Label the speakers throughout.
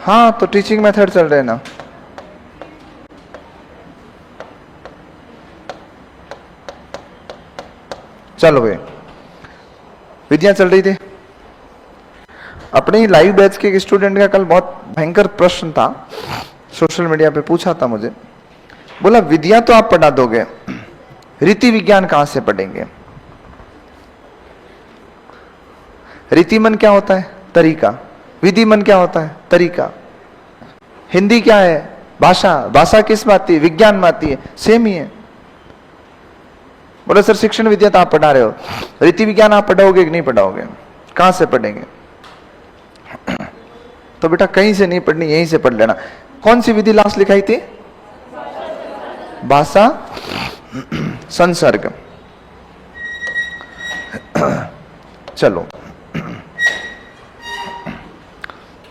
Speaker 1: हाँ, तो teaching method चल रहे ना। चलो भाई, विद्या चल रही थी। अपने लाइव बैच के एक स्टूडेंट का कल बहुत भयंकर प्रश्न था, सोशल मीडिया पे पूछा था मुझे। बोला विद्या तो आप पढ़ा दोगे, रीति विज्ञान कहां से पढ़ेंगे? रीति मन क्या होता है? तरीका। विधि मन क्या होता है? तरीका। हिंदी क्या है? भाषा। भाषा किस में आती है? विज्ञान में आती है। सेम ही है। बोले सर शिक्षण विद्या तो आप पढ़ा रहे हो, रीति विज्ञान आप पढ़ाओगे कि नहीं पढ़ाओगे? कहां से पढ़ेंगे? तो बेटा कहीं से नहीं पढ़नी, यहीं से पढ़ लेना। कौन सी विधि लास्ट लिखाई थी? भाषा संसर्ग। चलो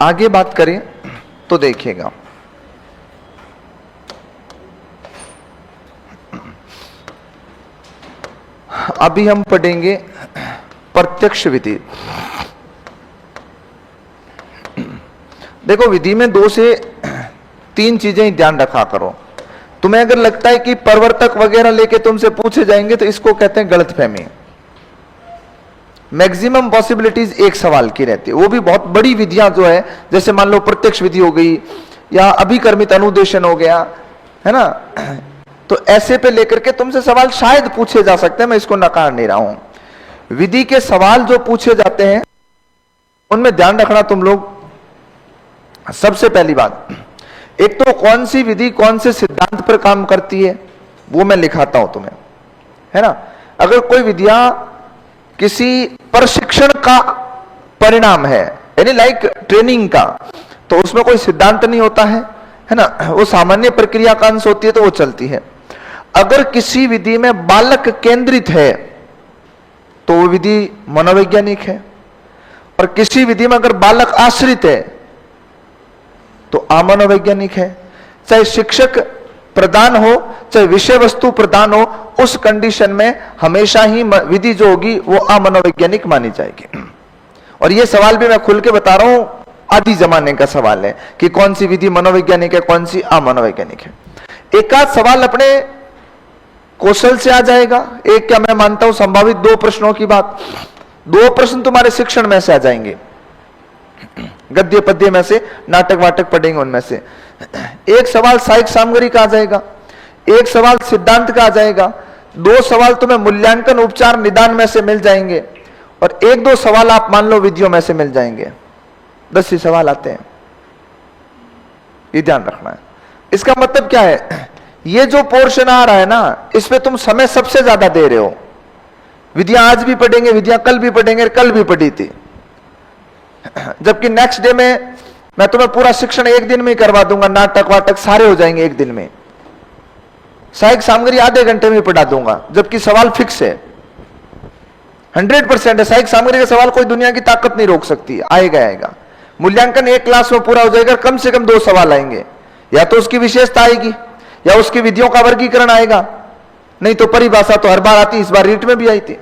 Speaker 1: आगे बात करें तो देखिएगा, अभी हम पढ़ेंगे प्रत्यक्ष विधि। देखो विधि में 2 से 3 चीजें ध्यान रखा करो। तुम्हें अगर लगता है कि प्रवर्तक वगैरह लेके तुमसे पूछे जाएंगे तो इसको कहते हैं गलतफहमी। मैक्सिमम पॉसिबिलिटीज एक सवाल की रहती है, वो भी बहुत बड़ी विधियां जो है, जैसे मान लो प्रत्यक्ष विधि हो गई या अभिकर्मित अनुदेशन हो गया, है ना, तो ऐसे पे लेकर के तुमसे सवाल शायद पूछे जा सकते हैं, मैं इसको नकार नहीं रहा हूं। विधि के सवाल जो पूछे जाते हैं उनमें ध्यान रखना तुम लोग। सबसे पहली बात, एक तो कौन सी विधि कौन से सिद्धांत पर काम करती है वो मैं लिखाता हूं तुम्हें, है ना। अगर कोई विधियां किसी प्रशिक्षण का परिणाम है, यानी लाइक ट्रेनिंग का, तो उसमें कोई सिद्धांत नहीं होता है ना, वो सामान्य प्रक्रिया का अंश होती है तो वो चलती है। अगर किसी विधि में बालक केंद्रित है तो वो विधि मनोवैज्ञानिक है, और किसी विधि में अगर बालक आश्रित है तो अमनोवैज्ञानिक है। चाहे शिक्षक प्रदान हो चाहे विषय वस्तु प्रदान हो, उस कंडीशन में हमेशा ही विधि जो होगी वो अमनोवैज्ञानिक मानी जाएगी। और ये सवाल भी मैं खुल के बता रहा हूं, आदि जमाने का सवाल है कि कौन सी विधि मनोवैज्ञानिक है कौन सी अमनोवैज्ञानिक है। एक आध सवाल अपने कौशल से आ जाएगा, एक क्या मैं मानता हूं संभावित 2 प्रश्नों की बात, 2 प्रश्न तुम्हारे शिक्षण में से आ जाएंगे, गद्य पद्य में से, नाटक वाटक पढ़ेंगे उनमें से। एक सवाल साहित्य सामग्री का आ जाएगा, एक सवाल सिद्धांत का आ जाएगा, 2 सवाल तुम्हें मूल्यांकन उपचार निदान में से मिल जाएंगे, और 1-2 सवाल आप मान लो विधियों में से मिल जाएंगे। 10 ही सवाल आते हैं, ये ध्यान रखना है। इसका मतलब क्या है, ये जो पोर्शन आ रहा है ना, इसमें तुम समय सबसे ज्यादा दे रहे हो। विधियां आज भी पढ़ेंगे, विधियां कल भी पढ़ेंगे, कल भी पढ़ी थी, जबकि नेक्स्ट डे में मैं तुम्हें पूरा शिक्षण एक दिन में ही करवा दूंगा, नाटक वाटक सारे हो जाएंगे एक दिन में। साहित्य सामग्री आधे घंटे में पढ़ा दूंगा, जबकि सवाल फिक्स है, 100% है। साहित्य सामग्री का सवाल कोई दुनिया की ताकत नहीं रोक सकती, आएगा आएगा। मूल्यांकन 1 क्लास में पूरा हो जाएगा, कम से कम 2 सवाल आएंगे, या तो उसकी विशेषता आएगी या उसकी विधियों का वर्गीकरण आएगा, नहीं तो परिभाषा तो हर बार आती, इस बार रीट में भी आई थी,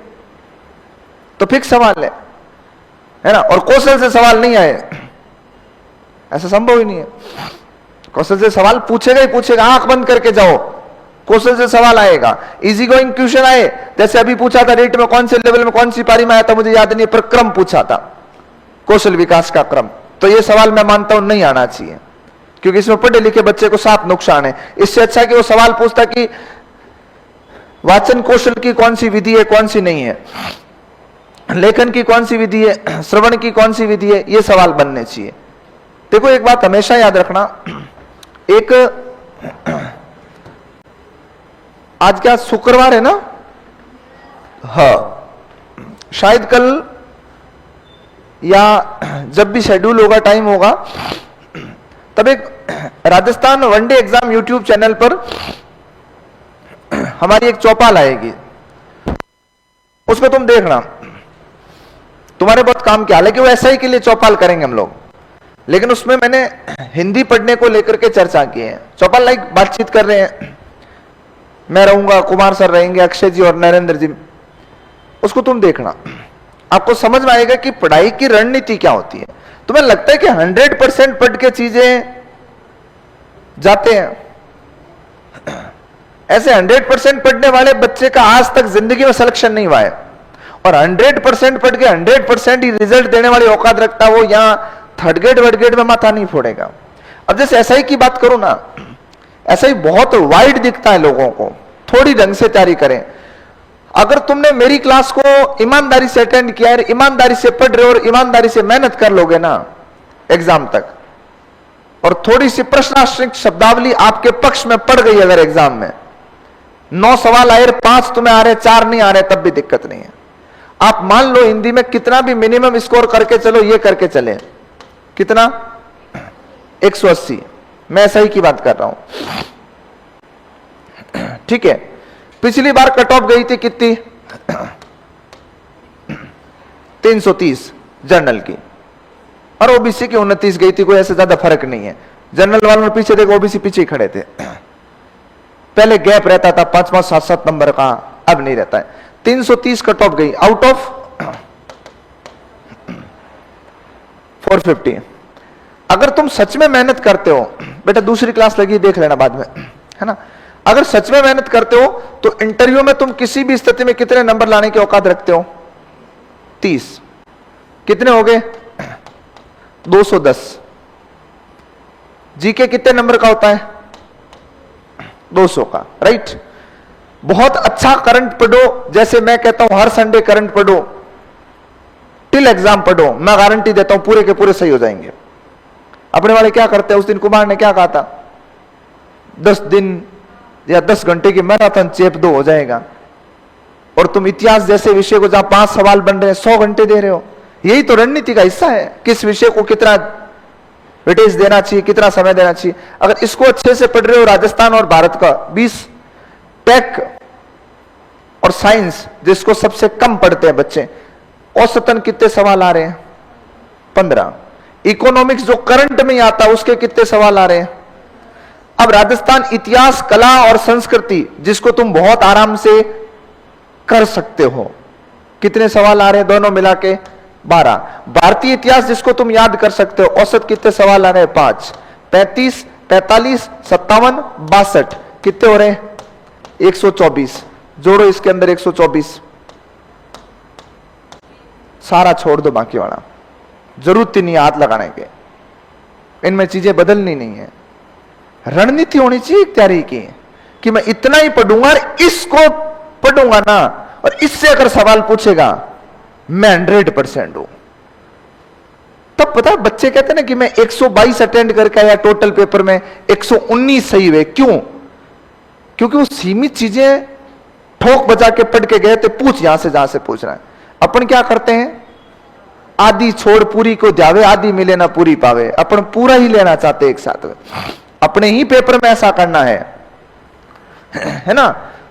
Speaker 1: तो फिक्स सवाल है ना। और कौशल से सवाल नहीं आए, ऐसा संभव ही नहीं है। कौशल से सवाल पूछेगा ही पूछेगा, आंख बंद करके जाओ, कौशल से सवाल आएगा। इजी गोइंग क्वेश्चन आए, जैसे अभी पूछा था रीट में कौन से लेवल में कौन सी पारी में आया था मुझे याद नहीं, पर क्रम पूछा था, कौशल विकास का क्रम, तो ये सवाल मैं मानता हूं नहीं आना चाहिए, क्योंकि इसमें पढ़े लिखे बच्चे को साफ नुकसान है। इससे अच्छा है कि वो सवाल पूछता कि वाचन कौशल की कौन सी विधि है कौन सी नहीं है, लेखन की कौन सी विधि है, श्रवण की कौन सी विधि है, ये सवाल बनने चाहिए। देखो एक बात हमेशा याद रखना, एक आज क्या शुक्रवार है ना, हाँ शायद कल या जब भी शेड्यूल होगा टाइम होगा, तब एक Rajasthan one day exam YouTube channel पर हमारी एक चौपाल आएगी, उसमें तुम देखना, तुम्हारे बहुत काम किया। हालांकि वो ऐसा ही के लिए चौपाल करेंगे हम लोग, लेकिन उसमें मैंने हिंदी पढ़ने को लेकर के चर्चा की है। चौपाल लाइक बातचीत कर रहे हैं, मैं रहूंगा, कुमार सर रहेंगे, अक्षय जी और नरेंद्र जी, उसको तुम देखना, आपको समझ में आएगा कि पढ़ाई की रणनीति क्या होती है। तुम्हें लगता है कि 100% पढ़ के चीजें जाते हैं? ऐसे 100% पढ़ने वाले बच्चे का आज तक जिंदगी में सिलेक्शन नहीं हुआ है, और 100% पढ़ के 100% ही रिजल्ट देने वाली औकात रखता वो यहां थर्ड ग्रेड वर्ड ग्रेड में माथा नहीं फोड़ेगा। अब जैसे एसआई की बात करूं ना, एसआई बहुत वाइड दिखता है लोगों को, थोड़ी ढंग से तैयारी करें। अगर तुमने मेरी क्लास को ईमानदारी से अटेंड किया है, ईमानदारी से पढ़ रहे हो और ईमानदारी से मेहनत कर लोगे ना एग्जाम तक, और थोड़ी सी प्रश्नाश्रित शब्दावली आपके पक्ष में पड़ गई अगर एग्जाम में 9 सवाल आए, 5 तुम्हें आ रहे, 4 नहीं आ रहे, तब भी दिक्कत नहीं है। आप मान लो हिंदी में कितना भी मिनिमम स्कोर करके चलो, ये करके चले, कितना 180, मैं ऐसा ही की बात कर रहा हूं, ठीक है। पिछली बार कट ऑफ गई थी कितनी 330 जनरल की, और ओबीसी की 29 गई थी, कोई ऐसे ज्यादा फर्क नहीं है। जनरल वालों ने पीछे देखो, ओबीसी पीछे ही खड़े थे। पहले गैप रहता था 5-5, 7-7 नंबर का, अब नहीं रहता है। 330 कट ऑफ गई आउट ऑफ 450। अगर तुम सच में मेहनत करते हो, बेटा दूसरी क्लास लगी देख लेना बाद में, है ना, अगर सच में मेहनत करते हो तो इंटरव्यू में तुम किसी भी स्थिति में कितने नंबर लाने की औकात रखते हो? 30। कितने हो गए? 210। जीके कितने नंबर का होता है? 200 का, राइट। बहुत अच्छा करंट पढ़ो, जैसे मैं कहता हूं हर संडे करंट पढ़ो, टिल एग्जाम पढ़ो, मैं गारंटी देता हूं पूरे के पूरे सही हो जाएंगे। अपने वाले क्या करते हैं, उस दिन कुमार ने क्या कहा था, 10 दिन या 10 घंटे की मैराथन चेप 2 हो जाएगा, और तुम इतिहास जैसे विषय को जहां 5 सवाल बन रहे हैं 100 घंटे दे रहे हो। यही तो रणनीति का हिस्सा है, किस विषय को कितना वेटेज देना चाहिए, कितना समय देना चाहिए। अगर इसको अच्छे से पढ़ रहे हो, राजस्थान और भारत का 20, टेक और साइंस जिसको सबसे कम पढ़ते हैं बच्चे, औसतन कितने सवाल आ रहे हैं? 15। इकोनॉमिक्स जो करंट में आता है उसके कितने सवाल आ रहे हैं? अब राजस्थान इतिहास, कला और संस्कृति जिसको तुम बहुत आराम से कर सकते हो, कितने सवाल आ रहे हैं दोनों मिला के? 12। भारतीय इतिहास जिसको तुम याद कर सकते हो, औसत कितने सवाल आ रहे हैं? 5। 35, 43, 57, 62, कितने हो रहे हैं? 124। जोड़ो इसके अंदर 124, सारा छोड़ दो बाकी वाला, जरूरत ही नहीं हाथ लगाने के, इनमें चीजें बदलनी नहीं है। रणनीति होनी चाहिए तैयारी की कि मैं इतना ही पढ़ूंगा और इसको पढ़ूंगा ना, और इससे अगर सवाल पूछेगा मैं 100% हूं। तब पता है बच्चे कहते हैं ना कि मैं 122 अटेंड करके आया, टोटल पेपर में 119 सही हुए। क्यों? क्योंकि वो सीमित चीजें ठोक बजा के पढ़ के गए थे, पूछ यहां से जहां से पूछ रहा है। अपन क्या करते हैं, आधी छोड़ पूरी को जावे, आधी मिले ना पूरी पावे। अपन पूरा ही लेना चाहते एक साथ में, अपने ही पेपर में ऐसा करना है ना।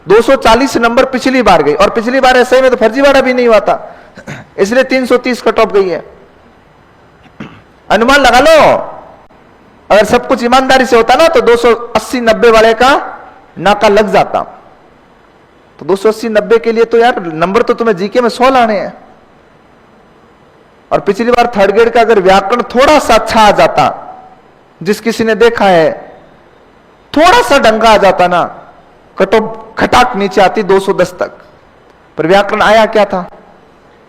Speaker 1: 240 नंबर पिछली बार गई, और पिछली बार ऐसे में तो फर्जीवाड़ा भी नहीं हुआ था, इसलिए 330 कट ऑफ गई है। अनुमान लगा लो, अगर सब कुछ ईमानदारी से होता ना तो 280-90 वाले का नाका लग जाता। तो 280-90 के लिए तो यार नंबर तो तुम्हें जीके में 100 लाने हैं। और पिछली बार थर्ड ग्रेड का अगर व्याकरण थोड़ा सा अच्छा आ जाता, जिस किसी ने देखा है, थोड़ा सा ढंगा आ जाता ना, कट ऑफ खटाक नीचे आती 210 तक। पर व्याकरण आया क्या था,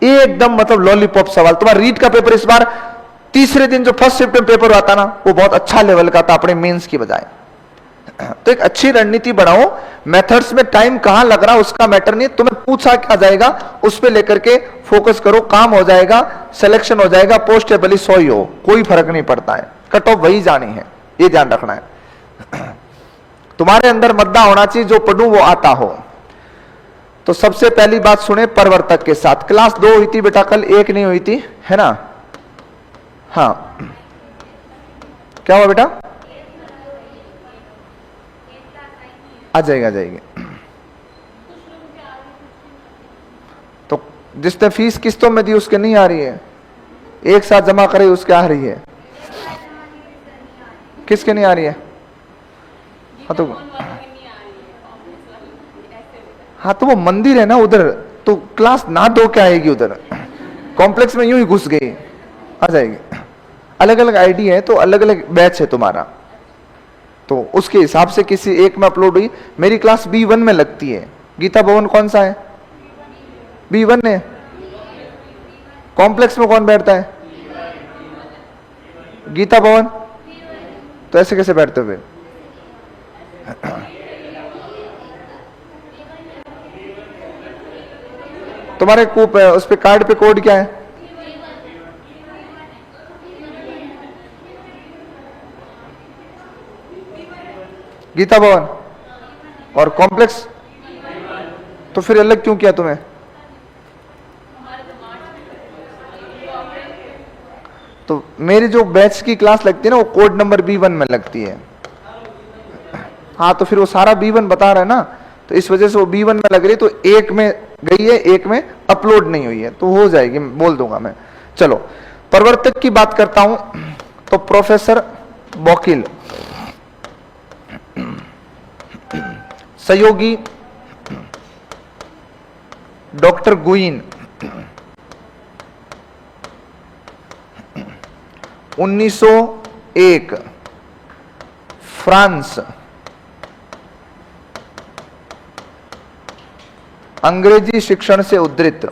Speaker 1: एकदम मतलब लॉलीपॉप सवाल। तुम्हारा रीड का पेपर इस बार तीसरे दिन जो फर्स्ट शिफ्ट में पेपर आता ना, वो बहुत अच्छा लेवल का था अपने मेंस की बजाय। तो एक अच्छी रणनीति बनाओ। मेथड्स में टाइम कहां लग रहा उसका मैटर नहीं, तुम्हें पूछा क्या जाएगा उस पे लेकर के फोकस करो, काम हो जाएगा, सिलेक्शन हो जाएगा, पोस्ट है भली 100 ही हो, कोई फर्क नहीं पड़ता है, कट ऑफ वही जानी है, ये ध्यान रखना है। तुम्हारे अंदर मद्दा होना चाहिए, जो पढ़ूं वो आता हो। तो सबसे पहली बात सुने परवर्तक के साथ। क्लास 2 हुई थी बेटा, कल 1 नहीं हुई थी, है ना? हाँ, क्या हुआ बेटा? आ जाएगी, आ जाएगी। तो जिसने फीस किस्तों में दी उसके नहीं आ रही है, एक साथ जमा करे उसके आ रही है। किसके नहीं आ रही है? हाँ तो वो मंदिर है ना उधर, तो क्लास ना दो क्या आएगी उधर, कॉम्प्लेक्स में यूं ही घुस गई, आ जाएगी। अलग अलग आईडी है तो अलग अलग बैच है तुम्हारा, तो उसके हिसाब से किसी एक में अपलोड हुई। मेरी क्लास B1 में लगती है। गीता भवन कौन सा है? B1 है। कॉम्प्लेक्स में कौन बैठता है? गीता भवन। तो ऐसे कैसे बैठते हुए? तुम्हारे कूप है, उस पे कार्ड पे कोड क्या है? गीता भवन। और कॉम्प्लेक्स? तो फिर अलग क्यों किया तुम्हें? तो मेरी जो बैच की क्लास लगती है ना, वो कोड नंबर B1 में लगती है। हाँ, तो फिर वो सारा B1 बता रहा है ना, तो इस वजह से वो B1 में लग रही है, तो एक में गई है, एक में अपलोड नहीं हुई है, तो हो जाएगी, बोल दूंगा मैं। चलो, प्रवर्तक की बात करता हूं, तो प्रोफेसर बॉकिल, सहयोगी डॉक्टर गुइन, 1901 फ्रांस, अंग्रेजी शिक्षण से उद्धृत।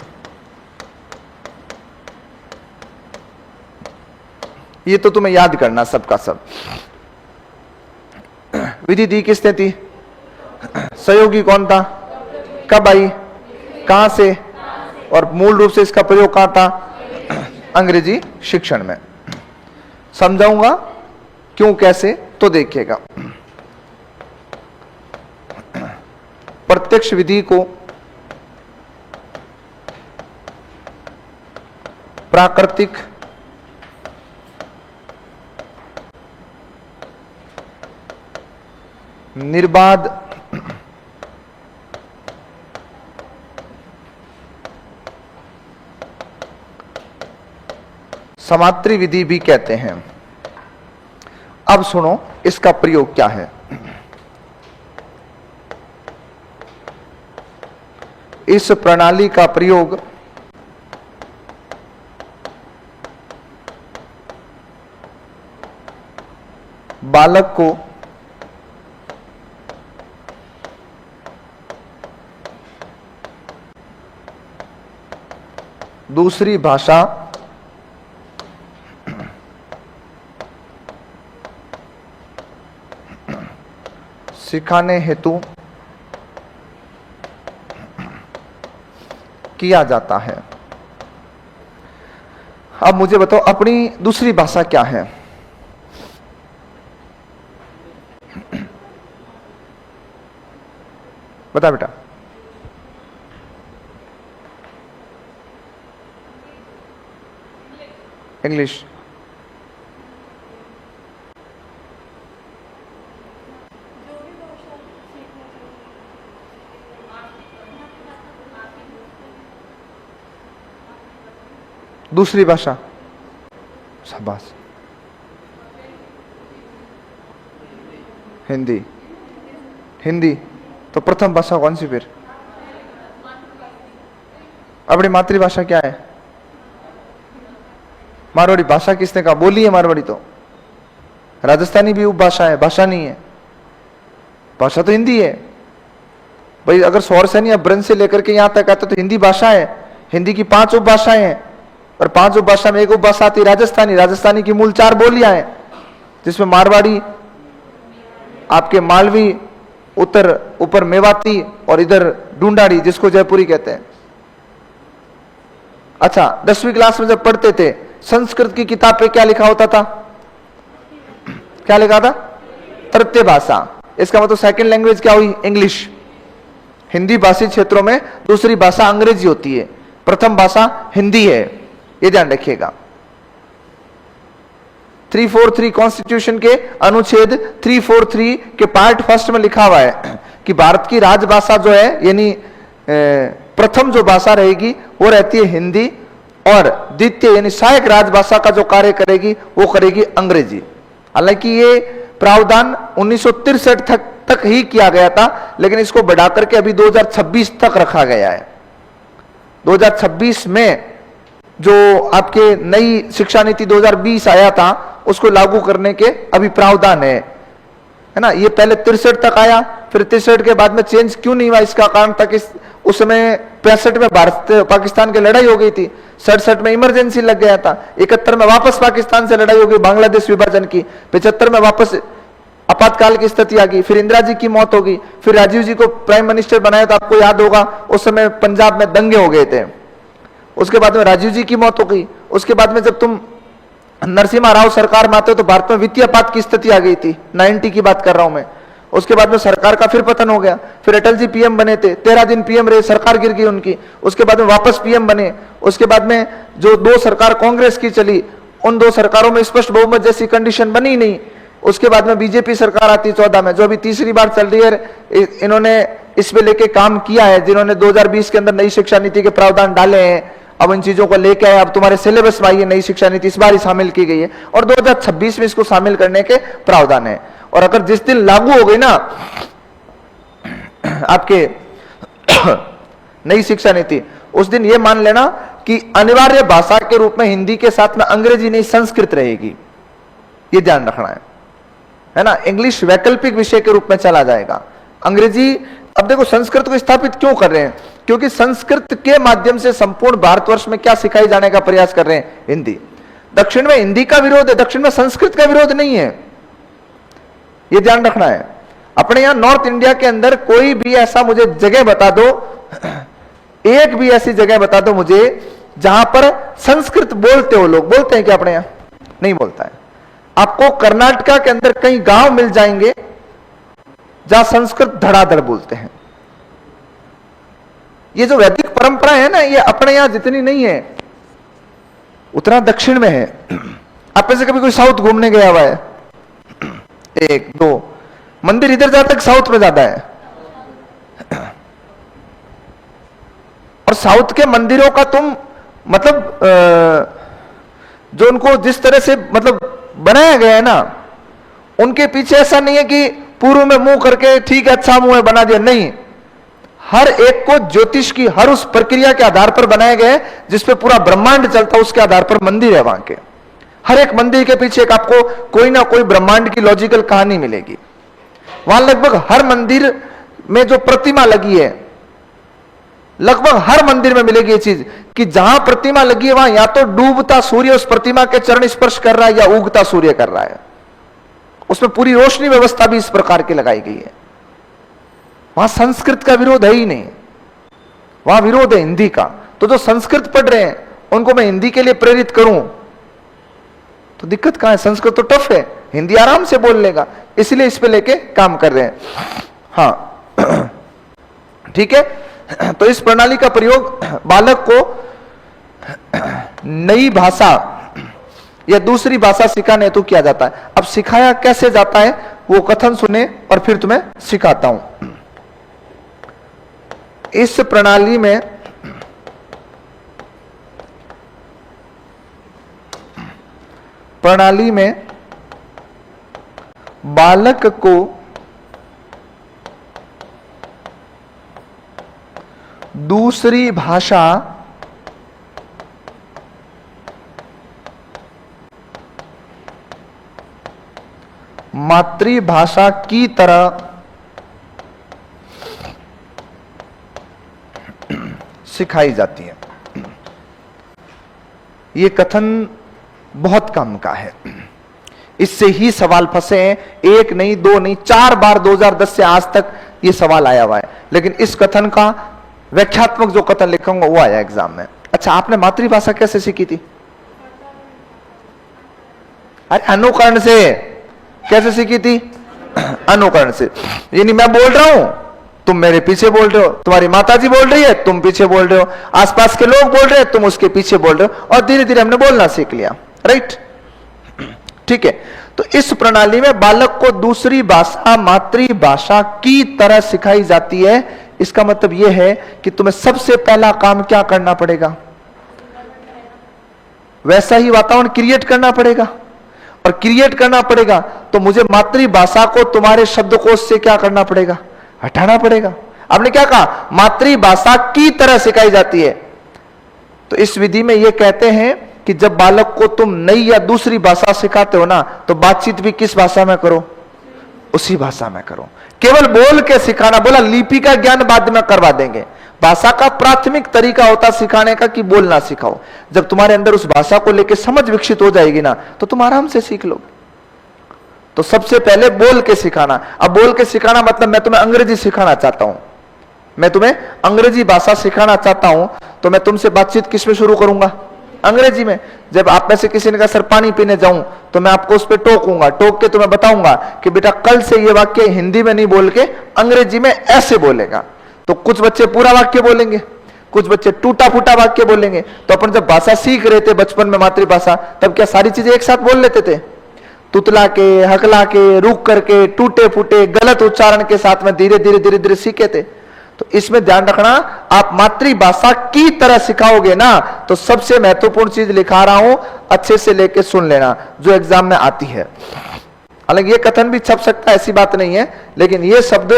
Speaker 1: ये तो तुम्हें याद करना सबका सब। विधि दी किसने थी? सहयोगी कौन था? कब आई? कहां से? और मूल रूप से इसका प्रयोग कहां था? अंग्रेजी शिक्षण में। समझाऊंगा क्यों कैसे, तो देखिएगा। प्रत्यक्ष विधि को प्राकृतिक, निर्बाध, समात्री विधि भी कहते हैं। अब सुनो इसका प्रयोग क्या है। इस प्रणाली का प्रयोग बालक को दूसरी भाषा सिखाने हेतु किया जाता है। अब मुझे बताओ, अपनी दूसरी भाषा क्या है? बता बेटा। इंग्लिश। दूसरी भाषा? शाबाश। हिंदी। हिंदी। तो प्रथम भाषा कौन सी फिर? अपनी मातृभाषा क्या है? मारवाड़ी। भाषा किसने कहा? बोली है मारवाड़ी। तो राजस्थानी भी उपभाषा है, भाषा नहीं है। भाषा तो हिंदी है भाई। अगर सौरसेनी या ब्रज से लेकर के यहां तक आते तो हिंदी भाषा है। हिंदी की 5 उपभाषाएं हैं, और 5 उपभाषा में एक उपभाषा आती है राजस्थानी। राजस्थानी की मूल 4 बोलियां हैं, जिसमें मारवाड़ी, आपके मालवी, उत्तर ऊपर मेवाती, और इधर ढूंढाड़ी जिसको जयपुरी कहते हैं। अच्छा, 10वीं क्लास में जब पढ़ते थे, संस्कृत की किताब पे क्या लिखा होता था? क्या लिखा था? तृतीय भाषा। इसका मतलब सेकंड लैंग्वेज क्या हुई? इंग्लिश। हिंदी भाषी क्षेत्रों में दूसरी भाषा अंग्रेजी होती है, प्रथम भाषा हिंदी है, ये ध्यान रखिएगा। 343 कॉन्स्टिट्यूशन के अनुच्छेद 343 के पार्ट फर्स्ट में लिखा हुआ है कि भारत की राजभाषा जो है, यानी प्रथम जो भाषा रहेगी वो रहती है हिंदी, और द्वितीय यानी सहायक राजभाषा का जो कार्य करेगी वो करेगी अंग्रेजी। हालांकि ये प्रावधान 1963 तक ही किया गया था, लेकिन इसको बढ़ाकर के अभी 2026 तक रखा गया है। 2026 में जो आपके नई शिक्षा नीति 2020 आया था उसको लागू करने के अभी प्रावधान है ना। ये पहले 63 तक आया, फिर 63 के बाद में चेंज क्यों नहीं हुआ, इसका कारण था कि उस समय 65 में भारत पाकिस्तान की लड़ाई हो गई थी, 67 में इमरजेंसी लग गया था, 71 में वापस पाकिस्तान से लड़ाई हो गई बांग्लादेश विभाजन की, 75 में वापस आपातकाल की स्थिति आ गई, फिर इंदिरा जी की मौत हो गई, फिर राजीव जी को प्राइम मिनिस्टर बनाया था, आपको याद होगा उस समय पंजाब में दंगे हो गए थे, उसके बाद में राजीव जी की मौत हो गई। उसके बाद में जब तुम नरसिम्हा राव सरकार में आते हो तो भारत में वित्तीय आपात की स्थिति आ गई थी, 90 की बात कर रहा हूं मैं। उसके बाद में सरकार का फिर पतन हो गया, फिर अटल जी पीएम बने थे, 13 दिन पीएम रहे, सरकार गिर गई उनकी, उसके बाद में वापस पीएम बने। उसके बाद में जो 2 सरकार कांग्रेस की चली, उन 2 सरकारों में स्पष्ट बहुमत जैसी कंडीशन बनी नहीं। उसके बाद में बीजेपी सरकार आती 14 में, जो अभी तीसरी बार चल रही है, इन्होंने इस पे लेके काम किया है, जिन्होंने 2020 के अंदर नई शिक्षा नीति के प्रावधान डाले हैं, अब इन चीजों को लेके आए, अब तुम्हारे सिलेबस में ये नई शिक्षा नीति इस बार ही शामिल की गई है और 2026 में इसको शामिल करने के प्रावधान है। और अगर जिस दिन लागू हो गई ना आपके नई शिक्षा नीति, उस दिन ये मान लेना कि अनिवार्य भाषा के रूप में हिंदी के साथ में अंग्रेजी नहीं संस्कृत रहेगी, ये ध्यान रखना है ना। इंग्लिश वैकल्पिक विषय के रूप में चला जाएगा, अंग्रेजी। अब देखो संस्कृत को स्थापित क्यों कर रहे हैं, क्योंकि संस्कृत के माध्यम से संपूर्ण भारतवर्ष में क्या सिखाई जाने का प्रयास कर रहे हैं, हिंदी। दक्षिण में हिंदी का विरोध है, दक्षिण में संस्कृत का विरोध नहीं है, यह ध्यान रखना है। अपने यहां नॉर्थ इंडिया के अंदर कोई भी ऐसा मुझे जगह बता दो, एक भी ऐसी जगह बता दो मुझे जहां पर संस्कृत बोलते हो लोग, बोलते हैं क्या अपने यहां? नहीं बोलता है। आपको कर्नाटका के अंदर कई गांव मिल जाएंगे जहां संस्कृत धड़ाधड़ बोलते हैं। ये जो वैदिक परंपरा है ना, ये अपने यहां जितनी नहीं है उतना दक्षिण में है। आप में से कभी कोई साउथ घूमने गया हुआ है? 1 2 मंदिर इधर ज्यादा तक साउथ में ज्यादा है, और साउथ के मंदिरों का तुम मतलब जो उनको जिस तरह से मतलब बनाया गया है ना, उनके पीछे ऐसा नहीं है कि पूर्व में मुंह करके ठीक है अच्छा मुंह है बना दिया, नहीं। हर एक को ज्योतिष की हर उस प्रक्रिया के आधार पर बनाया गया है जिसपे पूरा ब्रह्मांड चलता है, उसके आधार पर मंदिर है वहां के। हर एक मंदिर के पीछे एक आपको कोई ना कोई ब्रह्मांड की लॉजिकल कहानी मिलेगी। वहां लगभग हर मंदिर में जो प्रतिमा लगी है, लगभग हर मंदिर में मिलेगी ये चीज कि जहां प्रतिमा लगी है वहां या तो डूबता सूर्य उस प्रतिमा के चरण स्पर्श कर रहा है या उगता सूर्य कर रहा है। उसमें पूरी रोशनी व्यवस्था भी इस प्रकार की लगाई गई है। वहां संस्कृत का विरोध है ही नहीं, वहां विरोध है हिंदी का। तो जो संस्कृत पढ़ रहे हैं उनको मैं हिंदी के लिए प्रेरित करूं तो दिक्कत कहां है? संस्कृत तो टफ है, हिंदी आराम से बोल लेगा, इसलिए इस पे लेके काम कर रहे हैं। हाँ ठीक है। तो इस प्रणाली का प्रयोग बालक को नई भाषा या दूसरी भाषा सिखाने हेतु किया जाता है। अब सिखाया कैसे जाता है वो कथन सुने और फिर तुम्हें सिखाता हूं। इस प्रणाली में बालक को दूसरी भाषा मातृभाषा की तरह सिखाई जाती है। यह कथन बहुत काम का है, इससे ही सवाल फंसे हैं। 1 नहीं 2 नहीं 4 बार 2010 से आज तक यह सवाल आया हुआ है, लेकिन इस कथन का व्याख्यात्मक जो कथन लिखूंगा वो आया एग्जाम में। अच्छा, आपने मातृभाषा कैसे सीखी थी? अरे अनुकरण से। कैसे सीखी थी? अनुकरण से। यानी मैं बोल रहा हूं तुम मेरे पीछे बोल रहे हो, तुम्हारी माताजी बोल रही है तुम पीछे बोल रहे हो, आसपास के लोग बोल रहे हैं तुम उसके पीछे बोल रहे हो, और धीरे धीरे हमने बोलना सीख लिया। राइट, ठीक है। तो इस प्रणाली में बालक को दूसरी भाषा मातृभाषा की तरह सिखाई जाती है। इसका मतलब यह है कि तुम्हें सबसे पहला काम क्या करना पड़ेगा? वैसा ही वातावरण क्रिएट करना पड़ेगा, और क्रिएट करना पड़ेगा तो मुझे मातृभाषा को तुम्हारे शब्दकोश से क्या करना पड़ेगा? हटाना पड़ेगा। आपने क्या कहा? मातृभाषा की तरह सिखाई जाती है। तो इस विधि में ये कहते हैं कि जब बालक को तुम नई या दूसरी भाषा सिखाते हो ना, तो बातचीत भी किस भाषा में करो, उसी भाषा में करो। केवल बोल के सिखाना, बोला लिपि का ज्ञान बाद में करवा देंगे। भाषा का प्राथमिक तरीका होता सिखाने का कि बोलना सिखाओ। जब तुम्हारे अंदर उस भाषा को लेकर समझ विकसित हो जाएगी ना, तो तुम आराम से सीख लोगे। तो सबसे पहले बोल के सिखाना। अब बोल के सिखाना मतलब मैं तुम्हें अंग्रेजी सिखाना चाहता हूं, मैं तुम्हें अंग्रेजी भाषा सिखाना चाहता हूं, तो मैं तुमसे बातचीत किस में शुरू करूंगा, अंग्रेजी में। जब आप में से किसी ने कहा सर पानी पीने जाऊं, तो मैं आपको उस पर टोकूंगा, टोक के तुम्हें बताऊंगा कि बेटा कल से ये वाक्य हिंदी में नहीं बोल के अंग्रेजी में ऐसे बोलेगा। तो कुछ बच्चे पूरा वाक्य बोलेंगे, कुछ बच्चे टूटा फूटा वाक्य बोलेंगे। तो अपन जब भाषा सीख रहे थे बचपन में मातृभाषा, तब क्या सारी चीजें एक साथ बोल लेते थे? तुतला के, हकला के, रुक करके, टूटे फूटे, गलत उच्चारण के साथ में धीरे धीरे धीरे धीरे सीखे थे। तो इसमें ध्यान रखना, आप मातृभाषा की तरह सिखाओगे ना, तो सबसे महत्वपूर्ण चीज लिखा रहा हूं, अच्छे से लेके सुन लेना, जो एग्जाम में आती है। हालांकि ये कथन भी छप सकता है, ऐसी बात नहीं है, लेकिन ये शब्द,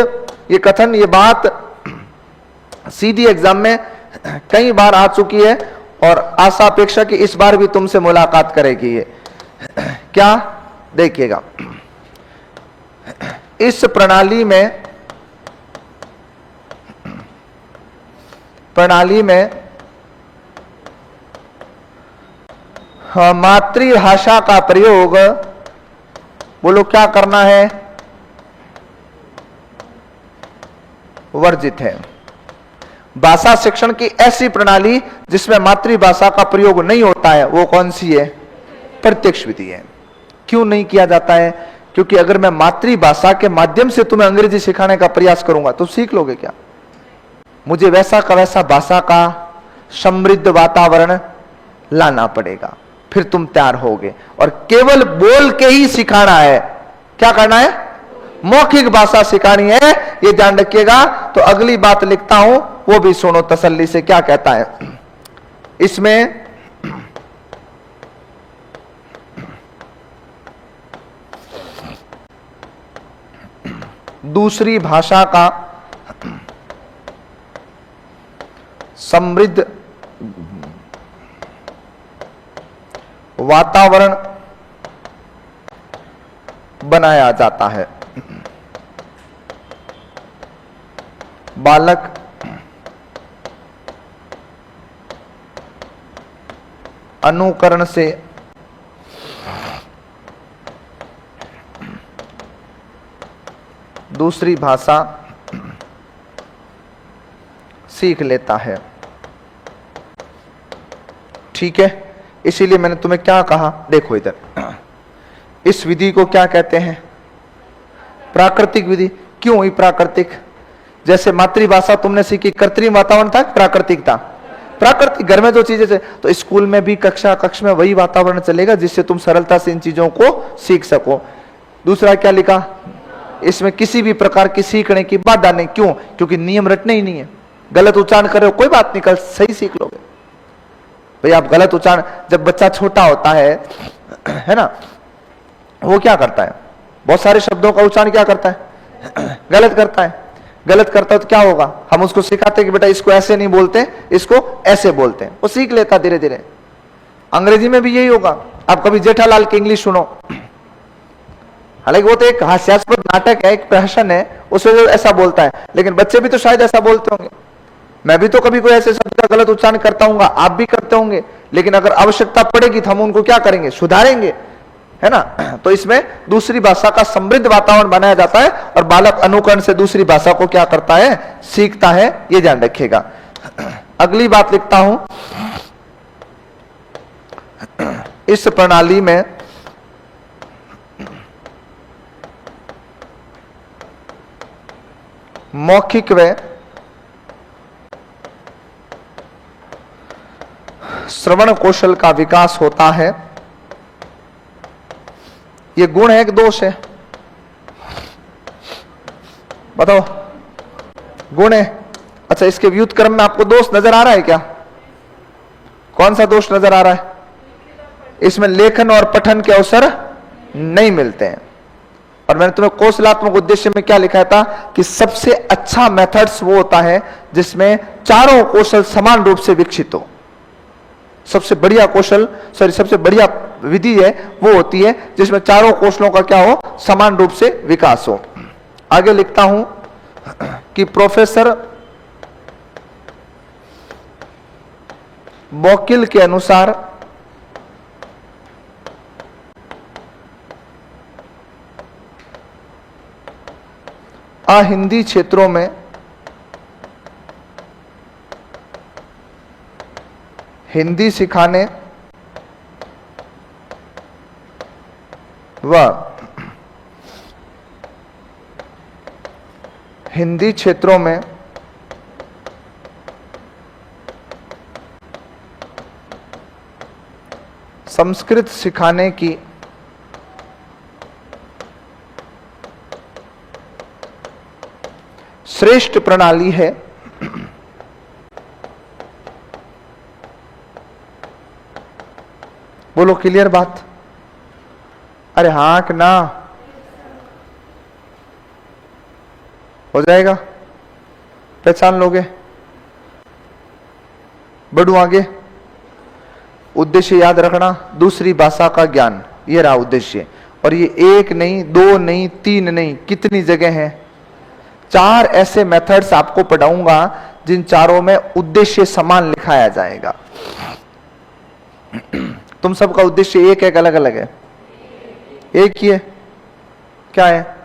Speaker 1: ये कथन, ये बात सीधी एग्जाम में कई बार आ चुकी है, और आशा अपेक्षा कि इस बार भी तुमसे मुलाकात करेगी ये। क्या? देखिएगा, इस प्रणाली में मातृभाषा का प्रयोग, बोलो क्या करना है, वर्जित है। भाषा शिक्षण की ऐसी प्रणाली जिसमें मातृभाषा का प्रयोग नहीं होता है, वो कौन सी है? प्रत्यक्ष विधि है। क्यों नहीं किया जाता है? क्योंकि अगर मैं मातृभाषा के माध्यम से तुम्हें अंग्रेजी सिखाने का प्रयास करूंगा तो सीख लोगे क्या? मुझे वैसा का वैसा भाषा का समृद्ध वातावरण लाना पड़ेगा, फिर तुम तैयार होगे। और केवल बोल के ही सिखाना है। क्या करना है? मौखिक भाषा सिखानी है, ये ध्यान रखिएगा। तो अगली बात लिखता हूं, वो भी सुनो तसल्ली से, क्या कहता है इसमें। दूसरी भाषा का समृद्ध वातावरण बनाया जाता है। बालक अनुकरण से दूसरी भाषा सीख लेता है। ठीक है, इसीलिए मैंने तुम्हें क्या कहा, देखो इधर, इस विधि को क्या कहते हैं? प्राकृतिक विधि। क्यों हुई प्राकृतिक? जैसे मातृभाषा तुमने सीखी, कृत्रिम वातावरण था, प्राकृतिक था। प्राकृतिक, घर में जो चीजें थे, तो स्कूल में भी कक्ष में वही वातावरण चलेगा जिससे तुम सरलता से इन चीजों को सीख सको। दूसरा क्या लिखा? इसमें किसी भी प्रकार की सीखने की बाधा नहीं। क्यों? क्योंकि नियम रटने ही नहीं है। गलत उच्चारण कर रहे हो कोई बात नहीं, कल सही सीख लोगे। भाई आप गलत उच्चारण, जब बच्चा छोटा होता है ना, वो क्या करता है? बहुत सारे शब्दों का उच्चारण क्या करता है? गलत करता है। गलत करता है तो क्या होगा? हम उसको सिखाते हैं कि बेटा इसको ऐसे नहीं बोलते, इसको ऐसे बोलते हैं। वो सीख लेता धीरे धीरे। अंग्रेजी में भी यही होगा। आप कभी जेठालाल की इंग्लिश सुनो, हालांकि वो तो एक हास्यास्पद नाटक है, एक प्रहसन है, उसमें जो ऐसा बोलता है, लेकिन बच्चे भी तो शायद ऐसा बोलते होंगे। मैं भी तो कभी कोई ऐसे शब्द का गलत उच्चारण करता हूँ, आप भी करते होंगे, लेकिन अगर आवश्यकता पड़ेगी तो हम उनको क्या करेंगे? सुधारेंगे, है ना। तो इसमें दूसरी भाषा का समृद्ध वातावरण बनाया जाता है, और बालक अनुकरण से दूसरी भाषा को क्या करता है? सीखता है। ये ध्यान रखिएगा। अगली बात लिखता हूं, इस प्रणाली में मौखिक व श्रवण कौशल का विकास होता है। ये गुण है कि दोष है? बताओ, गुण है। अच्छा, इसके व्युत्क्रम में आपको दोष नजर आ रहा है क्या? कौन सा दोष नजर आ रहा है? इसमें लेखन और पठन के अवसर नहीं मिलते हैं। और मैंने तुम्हें कौशलात्मक उद्देश्य में क्या लिखा था कि सबसे अच्छा मेथड्स वो होता है जिसमें चारों कौशल समान रूप से विकसित हो। सबसे बढ़िया कौशल सबसे बढ़िया विधि है वो होती है जिसमें चारों कौशलों का क्या हो, समान रूप से विकास हो। आगे लिखता हूं कि प्रोफेसर बॉकिल के अनुसार हिंदी क्षेत्रों में हिंदी सिखाने व हिंदी क्षेत्रों में संस्कृत सिखाने की श्रेष्ठ प्रणाली है। बोलो क्लियर बात? अरे हाँ कि ना? हो जाएगा? पहचान लोगे? बढ़ू आगे। उद्देश्य याद रखना, दूसरी भाषा का ज्ञान, ये रहा उद्देश्य। और ये एक नहीं, दो नहीं, तीन नहीं, कितनी जगह है? 4 ऐसे मेथड्स आपको पढ़ाऊंगा जिन चारों में उद्देश्य समान लिखाया जाएगा। तुम सबका उद्देश्य एक है, अलग अलग है? एक ही है। क्या है?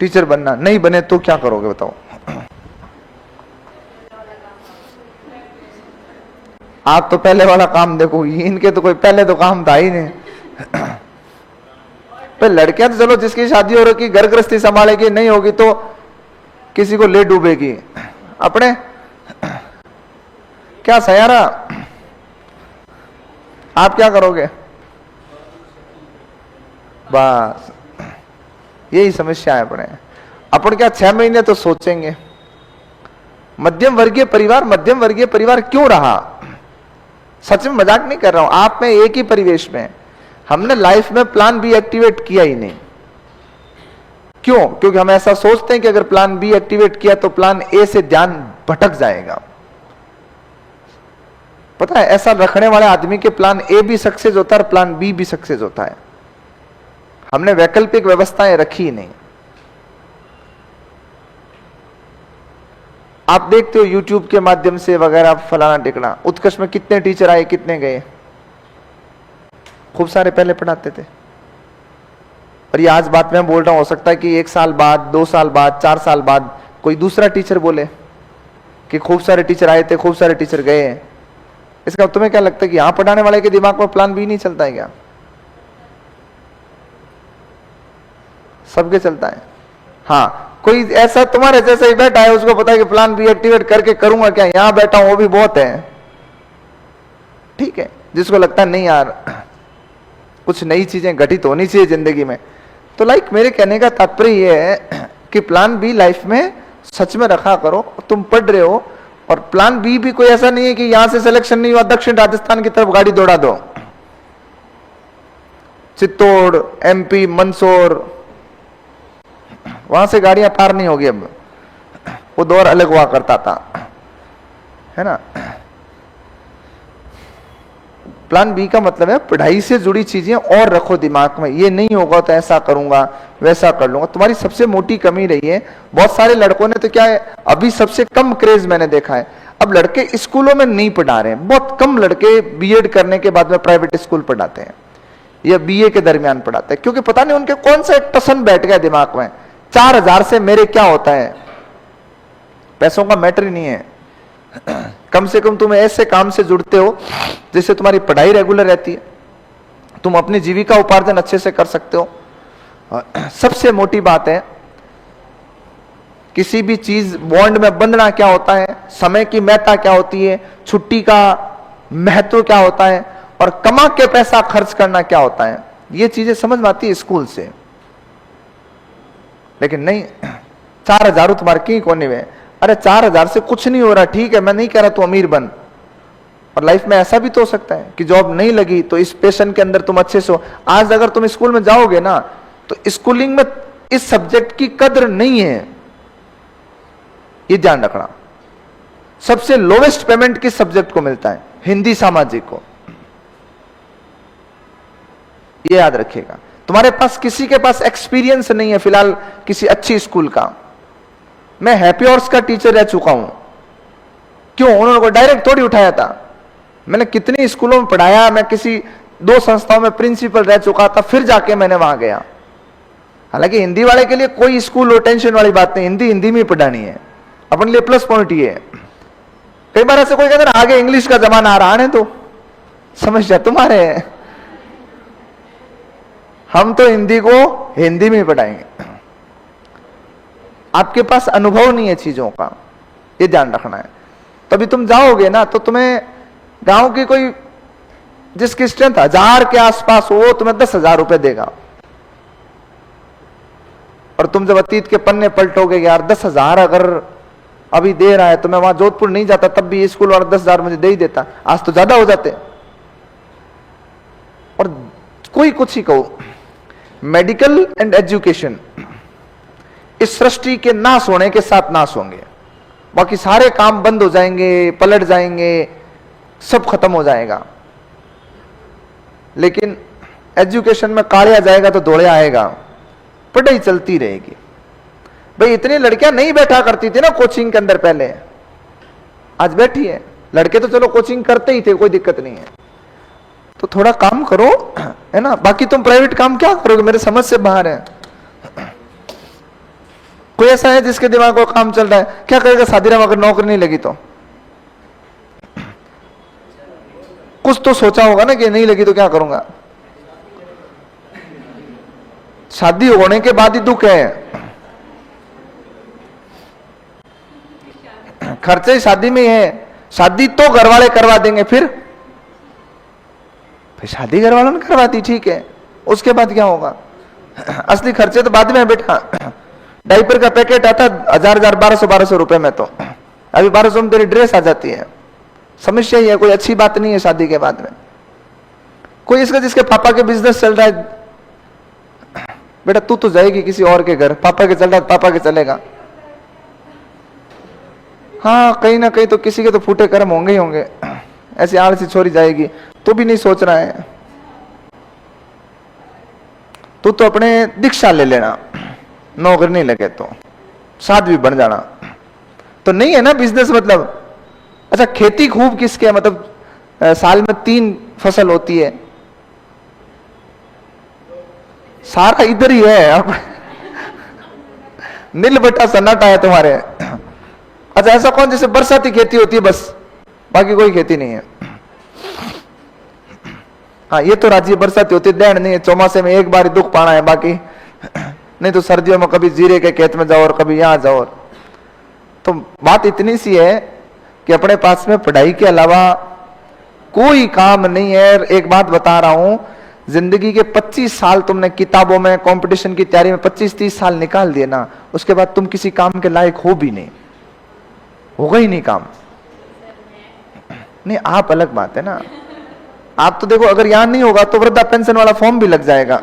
Speaker 1: टीचर बनना। नहीं बने तो क्या करोगे बताओ? आप तो पहले वाला काम देखो, इनके तो कोई पहले तो काम था ही नहीं। पर लड़कियां तो चलो जिसकी शादी हो रही, घर गृहस्थी संभालेगी, नहीं होगी तो किसी को ले डूबेगी। अपने क्या सयारा, आप क्या करोगे? बस यही समस्या है अपने। अपन क्या 6 महीने तो सोचेंगे। मध्यम वर्गीय परिवार क्यों रहा? सच में मजाक नहीं कर रहा हूं। आप में एक ही परिवेश में, हमने लाइफ में प्लान बी एक्टिवेट किया ही नहीं। क्यों? क्योंकि हम ऐसा सोचते हैं कि अगर प्लान बी एक्टिवेट किया तो प्लान ए से ध्यान भटक जाएगा। पता है, ऐसा रखने वाले आदमी के प्लान ए भी सक्सेस होता है और प्लान बी भी सक्सेस होता है। हमने वैकल्पिक व्यवस्थाएं रखी ही नहीं। आप देखते हो YouTube के माध्यम से वगैरह फलाना टिकना, उत्कर्ष में कितने टीचर आए, कितने गए? खूब सारे पहले पढ़ाते थे। और ये आज बात मैं बोल रहा हूं, हो सकता है कि 1 साल बाद, 2 साल बाद, 4 साल बाद कोई दूसरा टीचर बोले कि खूब सारे टीचर आए थे, खूब सारे टीचर गए हैं। इसका तुम्हें क्या लगता है कि यहां पढ़ाने वाले के दिमाग में प्लान बी नहीं चलता है क्या? सबके चलता है। हाँ, कोई ऐसा तुम्हारे जैसा ही बैठा है, उसको पता है कि प्लान बी एक्टिवेट करके करूंगा क्या, यहां बैठा हूं वो भी बहुत है। ठीक है, जिसको लगता है नहीं यार कुछ नई चीजें घटित होनी चाहिए जिंदगी में, तो मेरे कहने का तात्पर्य यह है कि प्लान बी लाइफ में सच में रखा करो। तुम पढ़ रहे हो और प्लान बी भी कोई ऐसा नहीं है कि यहां से सिलेक्शन नहीं हुआ, दक्षिण राजस्थान की तरफ गाड़ी दौड़ा दो, चित्तौड़, MP, मंदसौर, वहां से गाड़ियां पार नहीं होगी। अब वो दौर अलग हुआ करता था, है ना। प्लान बी का मतलब है पढ़ाई से जुड़ी चीजें और रखो दिमाग में। ये नहीं होगा तो ऐसा करूंगा, वैसा कर लूंगा। तुम्हारी सबसे मोटी कमी रही है, बहुत सारे लड़कों ने तो क्या है, अभी सबसे कम क्रेज मैंने देखा है, अब लड़के स्कूलों में नहीं पढ़ा रहे हैं। बहुत कम लड़के बीएड करने के बाद में प्राइवेट स्कूल पढ़ाते हैं या BA के दरमियान पढ़ाते हैं, क्योंकि पता नहीं उनके कौन सा एक टसन बैठ गया दिमाग में, 4000 से मेरे क्या होता है। पैसों का मैटर ही नहीं है। कम से कम तुम ऐसे काम से जुड़ते हो जिससे तुम्हारी पढ़ाई रेगुलर रहती है, तुम अपनी जीविका उपार्जन अच्छे से कर सकते हो। सबसे मोटी बात है, किसी भी चीज बॉन्ड में बंधना क्या होता है, समय की महत्ता क्या होती है, छुट्टी का महत्व क्या होता है, और कमा के पैसा खर्च करना क्या होता है, ये चीजें समझ में आती है स्कूल से। लेकिन नहीं, 4000 तुम्हारे की कोने में, अरे 4000 से कुछ नहीं हो रहा, ठीक है, मैं नहीं कह रहा तू अमीर बन। और लाइफ में ऐसा भी तो हो सकता है कि जॉब नहीं लगी तो इस पैशन के अंदर तुम अच्छे से हो। आज अगर तुम स्कूल में जाओगे ना तो स्कूलिंग में इस सब्जेक्ट की कद्र नहीं है, ये ध्यान रखना। सबसे लोवेस्ट पेमेंट किस सब्जेक्ट को मिलता है? हिंदी सामाजिक को। ये याद रखिएगा। तुम्हारे पास किसी के पास एक्सपीरियंस नहीं है फिलहाल किसी अच्छी स्कूल का। मैं हैप्पी हॉर्स का टीचर रह चुका हूं। क्यों? उन्होंने को डायरेक्ट थोड़ी उठाया था। मैंने कितनी स्कूलों में पढ़ाया, मैं किसी 2 संस्थाओं में प्रिंसिपल रह चुका था, फिर जाके मैंने वहां गया। हालांकि हिंदी वाले के लिए कोई स्कूल और टेंशन वाली बात नहीं, हिंदी में ही पढ़ानी है, अपने लिए प्लस पॉइंट ही है। कई बार ऐसे कोई कहते हैं आगे इंग्लिश का जमाना आ रहा है, तो समस्या तुम्हारे है। हम तो हिंदी को हिंदी में ही पढ़ाएंगे। आपके पास अनुभव नहीं है चीजों का, ये ध्यान रखना है। तभी तुम जाओगे ना तो तुम्हें गांव की कोई जिसकी स्ट्रेंथ 1000 के आसपास हो, तुम्हें 10,000 रुपए देगा। और तुम जब अतीत के पन्ने पलटोगे, यार 10,000 अगर अभी दे रहा है तो मैं वहां जोधपुर नहीं जाता, तब भी स्कूल वाला 10,000 मुझे दे ही देता, आज तो ज्यादा हो जाते। और कोई कुछ ही कहो, मेडिकल एंड एजुकेशन इस सृष्टि के नाश होने के साथ नाश होंगे। बाकी सारे काम बंद हो जाएंगे, पलट जाएंगे, सब खत्म हो जाएगा। लेकिन एजुकेशन में कालिया जाएगा तो दौड़े आएगा, पढ़ाई चलती रहेगी। भाई इतनी लड़कियां नहीं बैठा करती थी ना कोचिंग के अंदर पहले, आज बैठी है। लड़के तो चलो कोचिंग करते ही थे, कोई दिक्कत नहीं है। तो थोड़ा काम करो, है ना। बाकी तुम प्राइवेट काम क्या करोगे, मेरे समझ से बाहर है। कोई ऐसा है जिसके दिमाग में काम चल रहा है, क्या करेगा शादी में अगर नौकरी नहीं लगी तो? कुछ तो सोचा होगा ना कि नहीं लगी तो क्या करूंगा। शादी होने के बाद ही दुख है, खर्चे शादी में ही है। शादी तो घर वाले करवा देंगे, फिर शादी घर वालों ने करवा दी, ठीक है, उसके बाद क्या होगा? असली खर्चे तो बाद में है बेटा। डायपर का पैकेट आता 1000 1200 रुपए में, तो अभी 1200 में तेरी ड्रेस आ जाती है। समस्या ही है, कोई अच्छी बात नहीं है शादी के बाद में। कोई इसका जिसके पापा के बिजनेस चल रहा है, बेटा तू तो जाएगी किसी और के घर, पापा के चल रहा है पापा के चलेगा। हाँ कहीं ना कहीं तो किसी के तो फूटे कर्म होंगे ही होंगे। ऐसी आलसी छोरी जाएगी तो भी नहीं सोच रहा है। तू तो अपने दीक्षा ले लेना, नौकरी नहीं लगे तो साध्वी बन जाना। तो नहीं है ना बिजनेस मतलब। अच्छा खेती खूब किसके है, मतलब साल में 3 फसल होती है, सारा इधर ही है। अब नील बटा सन्नाटा है तुम्हारे। अच्छा ऐसा कौन जैसे बरसाती खेती होती है बस, बाकी कोई खेती नहीं है। हाँ ये तो राज्य बरसाती होती है, दैन नहीं है, चौमासे में एक बार ही दुख पाना है, बाकी नहीं तो सर्दियों में कभी जीरे के खेत में जाओ और कभी यहां जाओ। तो बात इतनी सी है कि अपने पास में पढ़ाई के अलावा कोई काम नहीं है। एक बात बता रहा हूं, जिंदगी के 25 साल तुमने किताबों में कंपटीशन की तैयारी में 25-30 साल निकाल दिए ना, उसके बाद तुम किसी काम के लायक हो भी नहीं, होगा ही नहीं काम। नहीं आप अलग बात है ना, आप तो देखो अगर यहां नहीं होगा तो वृद्धा पेंशन वाला फॉर्म भी लग जाएगा।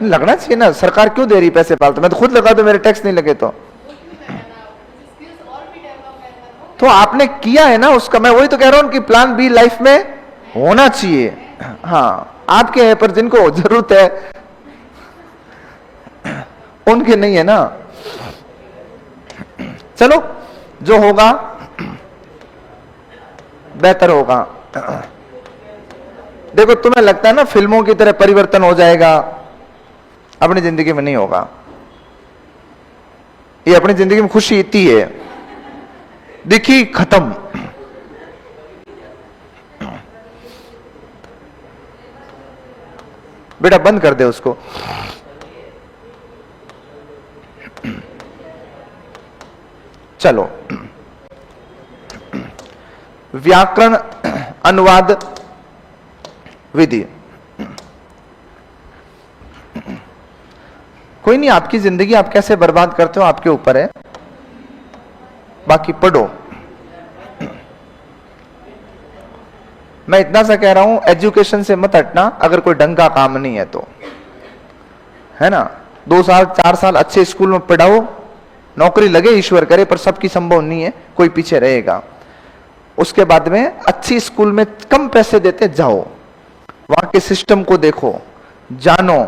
Speaker 1: लगना चाहिए ना, सरकार क्यों दे रही पैसे फालतू, मैं तो खुद लगा दूं मेरे टैक्स नहीं लगे तो आपने किया है ना उसका। मैं वही तो कह रहा हूं कि प्लान बी लाइफ में होना चाहिए। हाँ आपके है, पर जिनको जरूरत है उनके नहीं है ना। चलो जो होगा बेहतर होगा। देखो तुम्हें लगता है ना फिल्मों की तरह परिवर्तन हो जाएगा, अपनी जिंदगी में नहीं होगा। ये अपनी जिंदगी में खुशी इतनी है, दिखी खत्म। बेटा बंद कर दे उसको। चलो व्याकरण अनुवाद विधि। कोई नहीं, आपकी जिंदगी आप कैसे बर्बाद करते हो आपके ऊपर है, बाकी पढ़ो। मैं इतना सा कह रहा हूं, एजुकेशन से मत हटना अगर कोई ढंग का काम नहीं है तो, है ना। 2 साल 4 साल अच्छे स्कूल में पढ़ाओ, नौकरी लगे ईश्वर करे, पर सबकी संभव नहीं है, कोई पीछे रहेगा। उसके बाद में अच्छी स्कूल में कम पैसे देते, जाओ वहां के सिस्टम को देखो, जानो,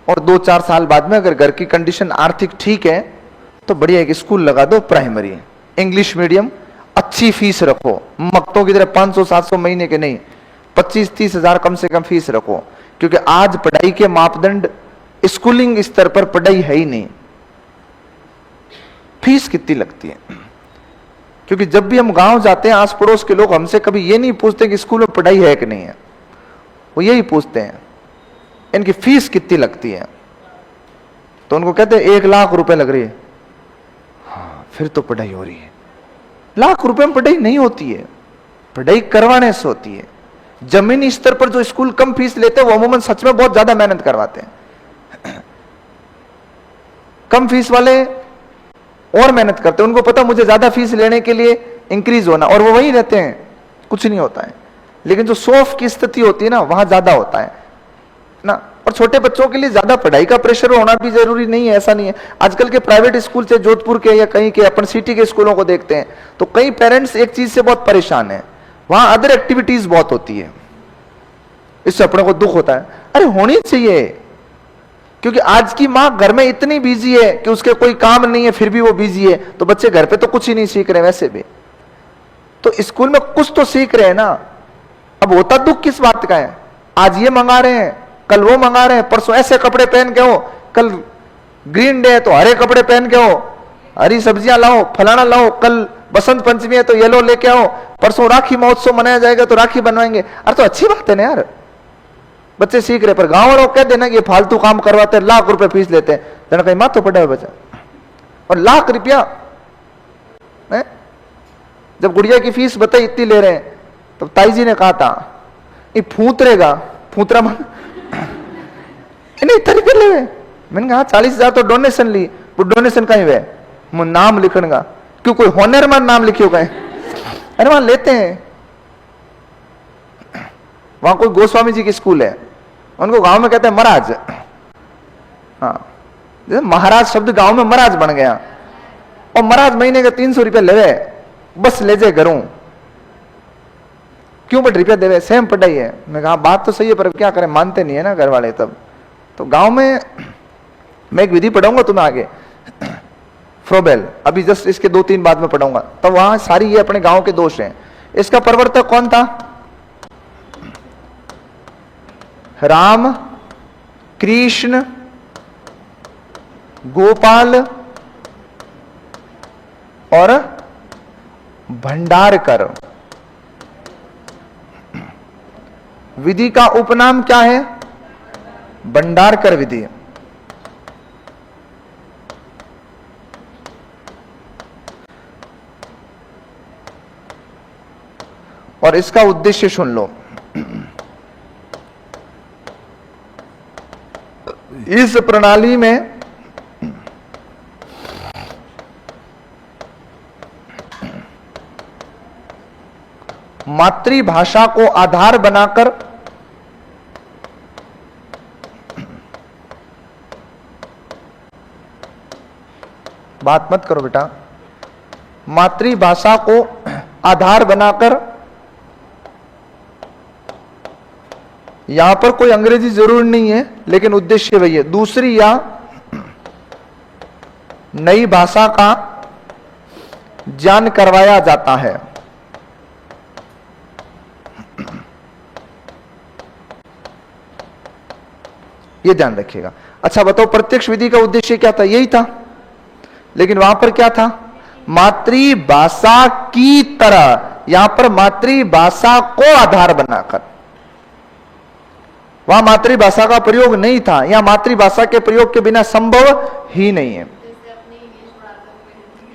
Speaker 1: और 2-4 साल बाद में अगर घर की कंडीशन आर्थिक ठीक है तो बढ़िया एक स्कूल लगा दो, प्राइमरी इंग्लिश मीडियम, अच्छी फीस रखो, मक्तों की तरह 500-700 महीने के नहीं, 25-30 हजार कम से कम फीस रखो, क्योंकि आज पढ़ाई के मापदंड स्कूलिंग स्तर पर पढ़ाई है ही नहीं। फीस कितनी लगती है? क्योंकि जब भी हम गांव जाते हैं, आस पड़ोस के लोग हमसे कभी ये नहीं पूछते कि स्कूल में पढ़ाई है कि नहीं है, वो यही पूछते हैं इनकी फीस कितनी लगती है। तो उनको कहते हैं 1 लाख रुपए लग रही है, हाँ फिर तो पढ़ाई हो रही है। लाख रुपए में पढ़ाई नहीं होती है, पढ़ाई करवाने से होती है। जमीनी स्तर पर जो स्कूल कम फीस लेते हैं वो अमूमन सच में बहुत ज्यादा मेहनत करवाते हैं। कम फीस वाले और मेहनत करते हैं, उनको पता मुझे ज्यादा फीस लेने के लिए इंक्रीज होना, और वो वहीं रहते हैं, कुछ नहीं होता है। लेकिन जो शो ऑफ की स्थिति होती है ना, वहां ज्यादा होता है ना। और छोटे बच्चों के लिए ज्यादा पढ़ाई का प्रेशर होना भी जरूरी नहीं है, ऐसा नहीं है। आजकल के प्राइवेट स्कूल से, जोधपुर के या कहीं के अपन सिटी के स्कूलों को देखते हैं तो कई पेरेंट्स एक चीज से बहुत परेशान है, वहां अदर एक्टिविटीज बहुत होती है, इससे अपने को दुख होता है। अरे होनी चाहिए, क्योंकि आज की मां घर में इतनी बिजी है कि उसके कोई काम नहीं है, फिर भी वो बिजी है, तो बच्चे घर पे तो कुछ ही नहीं सीख रहे वैसे भी, तो स्कूल में कुछ तो सीख रहे हैं ना। अब होता दुख किस बात का है? आज ये मंगा रहे हैं, कल वो मंगा रहे हैं, परसों ऐसे कपड़े पहन के हो, कल ग्रीन डे है तो हरे कपड़े पहन के हो, हरी सब्जियां लाओ, फलाना लाओ, कल बसंत पंचमी है तो येलो लेके आओ, परसों राखी महोत्सव मनाया जाएगा तो राखी बनवाएंगे। अरे तो अच्छी बात है ना यार, बच्चे सीख रहे। पर गांव वालों कह देना कि ये फालतू काम करवाते हैं, लाख रुपए फीस लेते हैं, जना कहीं माथ तो पड़ा है बच्चा। और लाख रुपया जब गुड़िया की फीस बताई इतनी ले रहे हैं, तब ताई जी ने कहा था ये फूतरेगा, फूतरा मन नहीं तरीके ले। मैंने कहा 40,000 तो डोनेशन ली, वो डोनेशन कहीं वे नाम लिखने का, क्यों कोई होनर में नाम लिखियो कहीं? अरे वहां लेते हैं, वहां कोई गोस्वामी जी की स्कूल है, उनको गांव में कहते हैं महाराज। हाँ, जैसे महाराज शब्द गांव में महाराज बन गया, और महाराज महीने के 300 रुपये ले, बस ले जाए घरों, क्यों बट रुपया देवे, सेम पढ़ाई है। मैं कहा बात तो सही है, पर क्या करें, मानते नहीं है ना घर वाले। तब तो गांव में मैं एक विधि पढ़ाऊंगा तुम्हें आगे, फ्रोबेल, अभी जस्ट इसके 2-3 बाद में पढ़ाऊंगा, तब वहां सारी ये अपने गांव के दोष हैं। इसका प्रवर्तक कौन था? राम, कृष्ण, गोपाल और भंडारकर। विधि का उपनाम क्या है? भंडारकर विधि। और इसका उद्देश्य सुन लो। इस प्रणाली में मातृभाषा को आधार बनाकर बात मत करो बेटा, मातृभाषा को आधार बनाकर, यहां पर कोई अंग्रेजी जरूर नहीं है, लेकिन उद्देश्य वही है, दूसरी या नई भाषा का ज्ञान करवाया जाता है। यह ध्यान रखिएगा। अच्छा बताओ, प्रत्यक्ष विधि का उद्देश्य क्या था? यही था, लेकिन वहां पर क्या था? मातृभाषा की तरह, यहां पर मातृभाषा को आधार बनाकर। वहां मातृभाषा का प्रयोग नहीं था, यहां मातृभाषा के प्रयोग के बिना संभव ही नहीं है।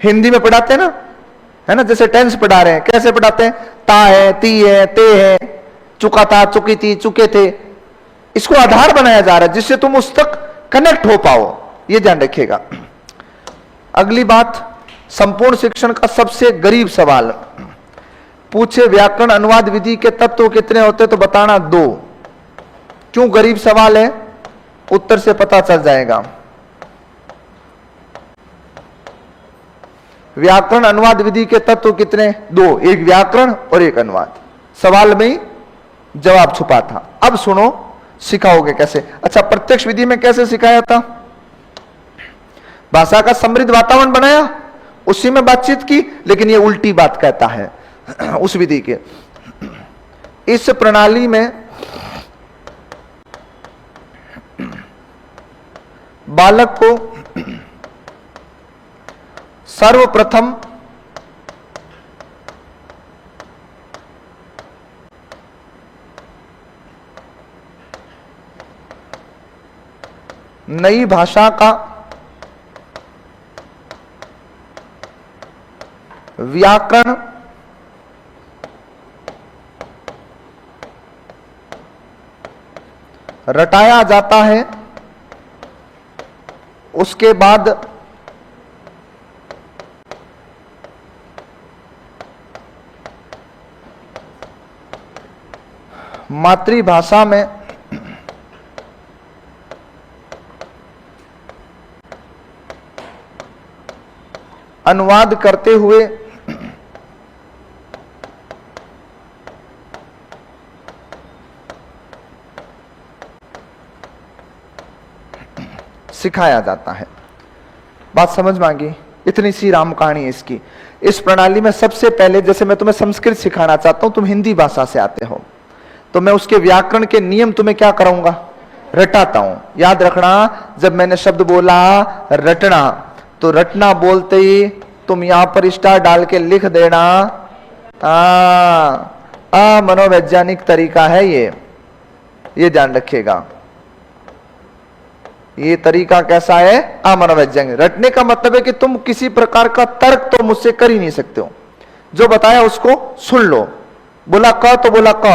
Speaker 1: हिंदी में पढ़ाते हैं ना, है ना, जैसे टेंस पढ़ा रहे हैं, कैसे पढ़ाते हैं? ता है, ती है, ते है, चुका था, चुकी थी, चुके थे। इसको आधार बनाया जा रहा है जिससे तुम उस तक कनेक्ट हो पाओ, यह ध्यान रखिएगा। अगली बात, संपूर्ण शिक्षण का सबसे गरीब सवाल पूछे, व्याकरण अनुवाद विधि के तत्व कितने होते तो बताना 2। क्यों गरीब सवाल है? उत्तर से पता चल जाएगा। व्याकरण अनुवाद विधि के तत्व कितने? दो, एक व्याकरण और एक अनुवाद। सवाल में ही जवाब छुपा था। अब सुनो सिखाओगे कैसे। अच्छा, प्रत्यक्ष विधि में कैसे सिखाया था? भाषा का समृद्ध वातावरण बनाया, उसी में बातचीत की, लेकिन ये उल्टी बात कहता है उस विधि के। इस प्रणाली में बालक को सर्वप्रथम नई भाषा का व्याकरण रटाया जाता है, उसके बाद मातृभाषा में अनुवाद करते हुए सिखाया जाता है। बात समझ में आ गई? इतनी सी राम कहानी है इसकी। इस प्रणाली में सबसे पहले, जैसे मैं तुम्हें संस्कृत सिखाना चाहता हूं, तुम हिंदी भाषा से आते हो, तो मैं उसके व्याकरण के नियम तुम्हें क्या कराऊंगा? रटाता हूं। याद रखना, जब मैंने शब्द बोला रटना, तो रटना बोलते ही तुम यहां पर स्टार डाल के लिख देना। मनोवैज्ञानिक तरीका है ये ध्यान रखिएगा। ये तरीका कैसा है? मनोवैज्ञानिक। रटने का मतलब है कि तुम किसी प्रकार का तर्क तो मुझसे कर ही नहीं सकते हो, जो बताया उसको सुन लो। बोला क तो बोला क,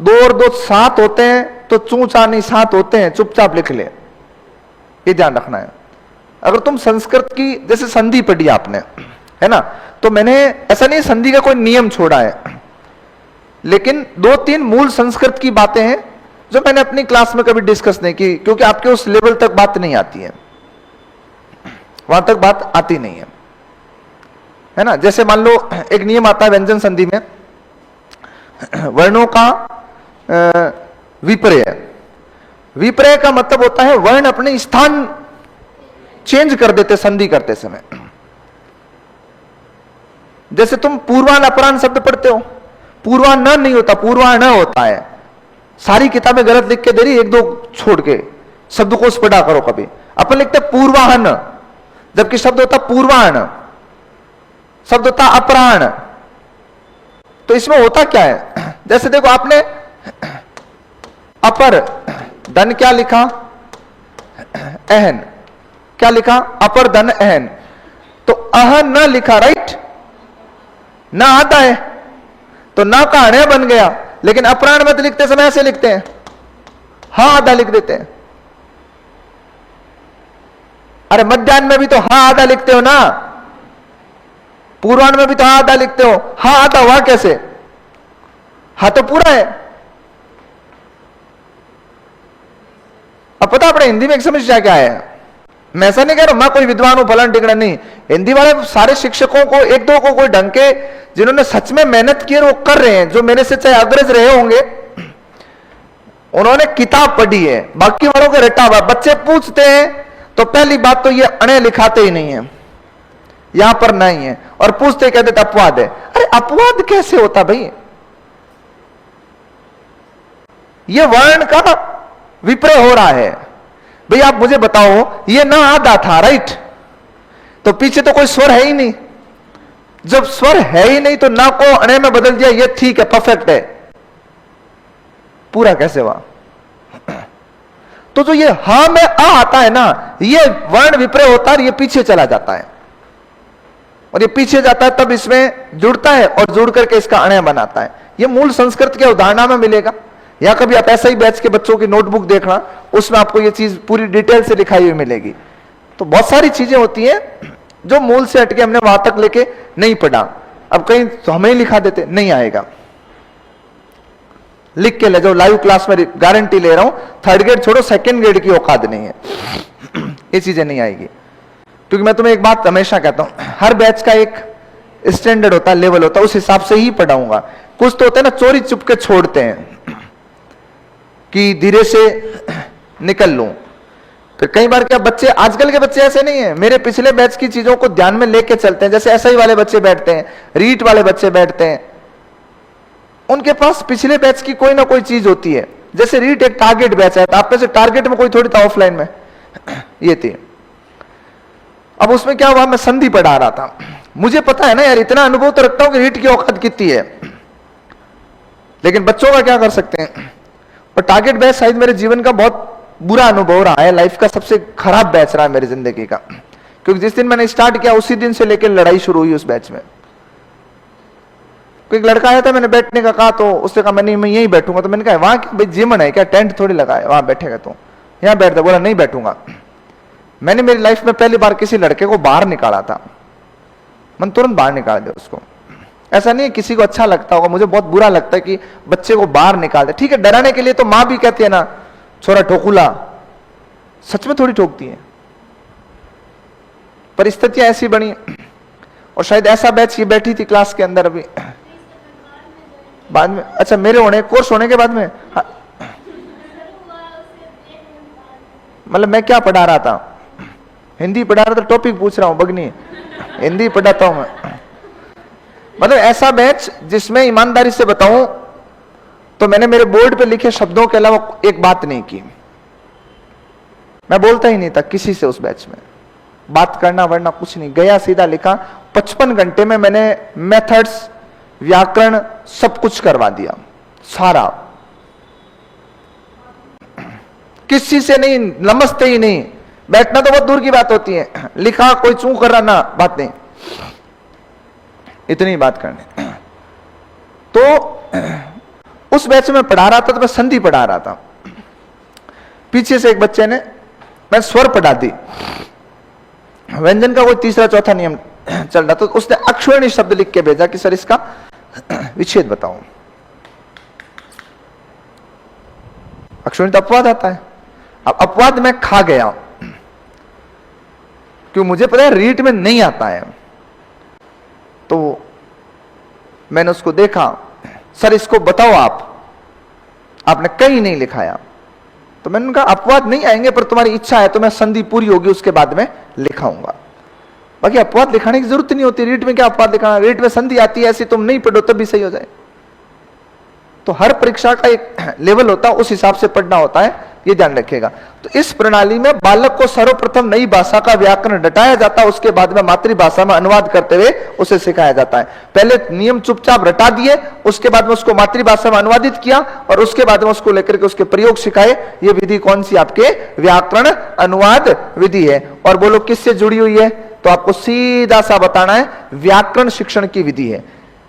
Speaker 1: 2 और 2 7 होते हैं, तो चू चा नहीं 7 होते हैं, चुपचाप लिख ले। ये ध्यान रखना है। अगर तुम संस्कृत की जैसे संधि पढ़ी आपने, है ना, तो मैंने ऐसा नहीं संधि का कोई नियम छोड़ा है, लेकिन 2-3 मूल संस्कृत की बातें हैं जो मैंने अपनी क्लास में कभी डिस्कस नहीं की, क्योंकि आपके उस लेवल तक बात नहीं आती है, वहां तक बात आती नहीं है ना। जैसे मान लो एक नियम आता है व्यंजन संधि में, वर्णों का विपर्य। विपर्य का मतलब होता है वर्ण अपने स्थान चेंज कर देते संधि करते समय। जैसे तुम पूर्वान अपरान शब्द पढ़ते हो, पूर्वान न नहीं होता, पूर्वान होता है। सारी किताबें गलत लिख के दे रही, 1-2 छोड़ के शब्दकोश पढ़ा करो। कभी अपन लिखते पूर्वाहन, जबकि शब्द होता पूर्वाण, शब्द होता अपराण। तो इसमें होता क्या है? जैसे देखो आपने अपर धन क्या लिखा? अहन। क्या लिखा? अपर धन अहन। तो अहन न लिखा, राइट? ना आता है तो ना का अणय बन गया, लेकिन अपराण मत लिखते समय ऐसे लिखते हैं, हा आधा लिख देते हैं। अरे मध्याह्न में भी तो हा आधा लिखते हो ना, पूर्वाह्न में भी तो हा आधा लिखते हो, हा आधा हुआ कैसे? हा तो पूरा है। अब पता अपने हिंदी में एक समस्या क्या है? मैं ऐसा नहीं कह रहा मैं कोई विद्वान हूं फलन टिकड़ा नहीं, हिंदी वाले सारे शिक्षकों को 1-2 को कोई ढंग के जिन्होंने सच में मेहनत की है वो कर रहे हैं, जो मेरे से चाहे अग्रज रहे होंगे, उन्होंने किताब पढ़ी है, बाकी वालों के रटा हुआ। बच्चे पूछते हैं तो पहली बात तो ये अणे लिखाते ही नहीं है, यहां पर नहीं है, और पूछते कहते अपवाद है। अरे अपवाद कैसे होता भाई? ये वर्ण का विपर्य हो रहा है भाई। आप मुझे बताओ, ये ना आधा था, राइट? तो पीछे तो कोई स्वर है ही नहीं। जब स्वर है ही नहीं तो ना को अणे में बदल दिया, ये ठीक है, परफेक्ट है। पूरा कैसे हुआ? तो जो ये हा में आ आता है ना, ये वर्ण विपर्य होता है, ये पीछे चला जाता है, और ये पीछे जाता है तब इसमें जुड़ता है और जुड़ करके इसका अणय बनाता है। ये मूल संस्कृत के उदाहरण में मिलेगा, या कभी आप ऐसा ही बैच के बच्चों की नोटबुक देखना, उसमें आपको ये चीज पूरी डिटेल से लिखाई हुई मिलेगी। तो बहुत सारी चीजें होती हैं जो मूल से हटके हमने वहां तक लेके नहीं पढ़ा। अब कहीं तो हमें ही लिखा देते, नहीं आएगा। लिख के ले जाओ, लाइव क्लास में गारंटी ले रहा हूं, 3rd ग्रेड छोड़ो 2nd ग्रेड की औकात नहीं है, ये चीजें नहीं आएगी। क्योंकि मैं तुम्हें एक बात हमेशा कहता हूं, हर बैच का एक स्टैंडर्ड होता है, लेवल होता है, उस हिसाब से ही पढ़ाऊंगा। कुछ तो होते हैं ना चोरी चुप के छोड़ते हैं कि धीरे से निकल लूं। फिर कई बार क्या बच्चे, आजकल के बच्चे ऐसे नहीं है, मेरे पिछले बैच की चीजों को ध्यान में लेके चलते हैं। जैसे एसआई वाले बच्चे बैठते हैं, रीट वाले बच्चे बैठते हैं, उनके पास पिछले बैच की कोई ना कोई चीज होती है। जैसे रीट एक टारगेट बैच है, तो आप में से टारगेट में कोई थोड़ी था ऑफलाइन में ये थी। अब उसमें क्या हुआ, मैं संधि पढ़ा रहा था, मुझे पता है ना यार, इतना अनुभव तो रखता हूं कि रीट की औकात कितनी है, लेकिन बच्चों का क्या कर सकते हैं। और टारगेट बैच शायद मेरे जीवन का बहुत बुरा अनुभव रहा है, लाइफ का सबसे खराब बैच रहा है मेरी जिंदगी का। क्योंकि जिस दिन मैंने स्टार्ट किया उसी दिन से लेकर लड़ाई शुरू हुई उस बैच में। कोई लड़का आया था, मैंने बैठने का कहा, तो उससे कहा मैं यहीं बैठूंगा। तो मैंने कहा वहां भाई जिमन है क्या, टेंट थोड़ी लगा है, वहां बैठेगा तो यहां बैठ दे। बोला नहीं बैठूंगा। मैंने मेरी लाइफ में पहली बार किसी लड़के को बाहर निकाला था, मैंने तुरंत बाहर निकाल दिया उसको। ऐसा नहीं है किसी को अच्छा लगता होगा, मुझे बहुत बुरा लगता है कि बच्चे को बाहर निकाल दे। ठीक है, डराने के लिए तो मां भी कहती है ना, छोरा ठोकुला, सच में थोड़ी ठोकती है, परिस्थितियां ऐसी बनी। और शायद ऐसा बैच ये बैठी थी क्लास के अंदर अभी बाद में, अच्छा मेरे होने कोर्स होने के बाद में, मतलब मैं क्या पढ़ा रहा था, हिंदी पढ़ा रहा था, टॉपिक पूछ रहा हूं बगनी, हिंदी पढ़ाता हूं मैं। मतलब ऐसा बैच जिसमें ईमानदारी से बताऊं तो मैंने मेरे बोर्ड पे लिखे शब्दों के अलावा एक बात नहीं की। मैं बोलता ही नहीं था किसी से उस बैच में, बात करना वरना कुछ नहीं, गया सीधा लिखा। 55 घंटे में मैंने मेथड्स, व्याकरण सब कुछ करवा दिया सारा, किसी से नहीं, नमस्ते ही नहीं, बैठना तो बहुत दूर की बात होती है, लिखा कोई चूं कर रहा ना बात नहीं, इतनी बात करने। तो उस बैच में पढ़ा रहा था, तो मैं संधि पढ़ा रहा था। पीछे से एक बच्चे ने, मैं स्वर पढ़ा दी, व्यंजन का कोई तीसरा चौथा नियम चल रहा, तो उसने अक्षरणी शब्द लिख के भेजा कि सर इसका विच्छेद बताओ। अक्षरणी तो अपवाद आता है। अब अपवाद मैं खा गया, क्यों मुझे पता है रीट में नहीं आता है। तो मैंने उसको देखा, सर इसको बताओ आपने कहीं नहीं लिखाया। तो मैंने कहा अपवाद नहीं आएंगे, पर तुम्हारी इच्छा है तो मैं संधि पूरी होगी उसके बाद में लिखाऊंगा। बाकी अपवाद लिखाने की जरूरत नहीं होती, रीट में क्या अपवाद लिखाना, रीट में संधि आती है, ऐसी तुम नहीं पढ़ो तब भी सही हो जाए। तो हर परीक्षा का एक लेवल होता है, उस हिसाब से पढ़ना होता है, ये ध्यान रखिएगा। तो इस प्रणाली में बालक को सर्वप्रथम नई भाषा का व्याकरण रटाया जाता है, उसके बाद में मातृभाषा में अनुवाद करते हुए उसे सिखाया जाता है। पहले नियम चुपचाप रटा दिए, उसके बाद में उसको मातृभाषा में अनुवादित किया, और उसके बाद में उसको लेकर के उसके प्रयोग सिखाए। ये विधि कौन सी, आपके व्याकरण अनुवाद विधि है। और बोलो किससे जुड़ी हुई है, तो आपको सीधा सा बताना है, व्याकरण शिक्षण की विधि है।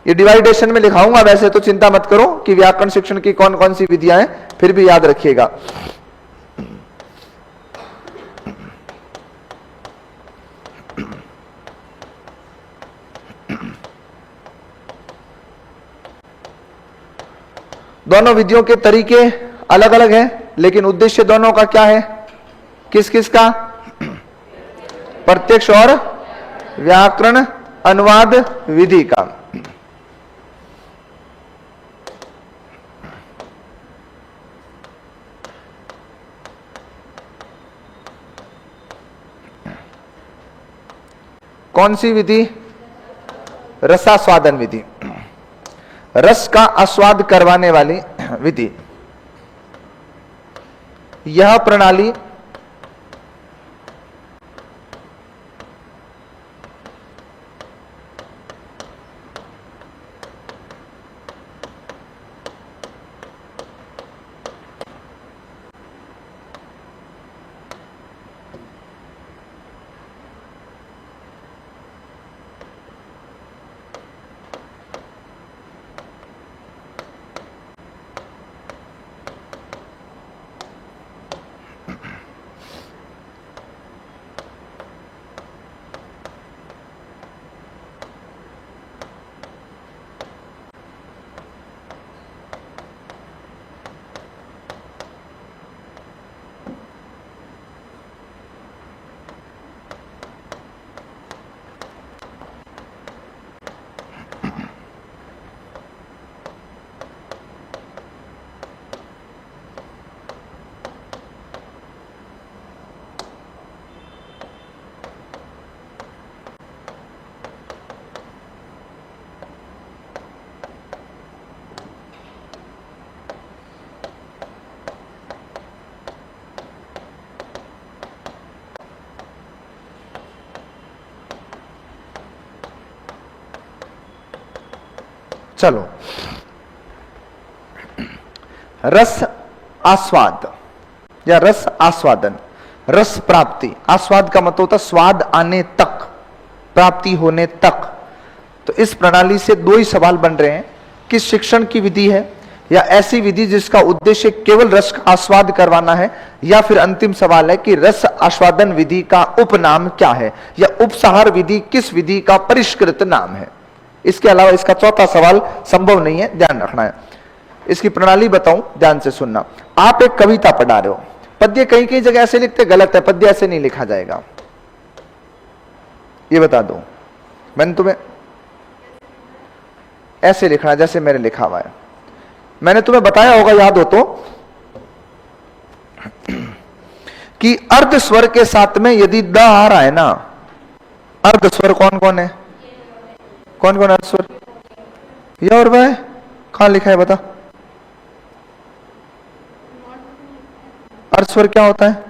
Speaker 1: ये डिवाइडेशन में लिखाऊंगा, वैसे तो चिंता मत करो कि व्याकरण शिक्षण की कौन कौन सी विधियां हैं, फिर भी याद रखिएगा। दोनों विधियों के तरीके अलग अलग हैं, लेकिन उद्देश्य दोनों का क्या है, किस किस का, प्रत्यक्ष और व्याकरण अनुवाद विधि का। कौन सी विधि, रसास्वादन विधि, रस का आस्वाद करवाने वाली विधि। यह प्रणाली चलो, रस आस्वाद या रस आस्वादन, रस प्राप्ति, आस्वाद का मतलब होता स्वाद आने तक, प्राप्ति होने तक। तो इस प्रणाली से दो ही सवाल बन रहे हैं, किस शिक्षण की विधि है, या ऐसी विधि जिसका उद्देश्य केवल रस का आस्वाद करवाना है, या फिर अंतिम सवाल है कि रस आस्वादन विधि का उपनाम क्या है, या उपसार विधि किस विधि का परिष्कृत नाम है। इसके अलावा इसका चौथा सवाल संभव नहीं है, ध्यान रखना है। इसकी प्रणाली बताऊं, ध्यान से सुनना। आप एक कविता पढ़ा रहे हो, पद्य कहीं कहीं जगह ऐसे लिखते, गलत है, पद्य ऐसे नहीं लिखा जाएगा, ये बता दो। मैंने तुम्हें ऐसे लिखना जैसे मेरे लिखा हुआ है, मैंने तुम्हें बताया होगा, याद हो तो, कि अर्ध स्वर के साथ में यदि द आ रहा है ना, अर्ध स्वर कौन कौन है, कौन कौन अर्ध स्वर, यह और वह, कहां लिखा है बता। अर्ध स्वर क्या होता है,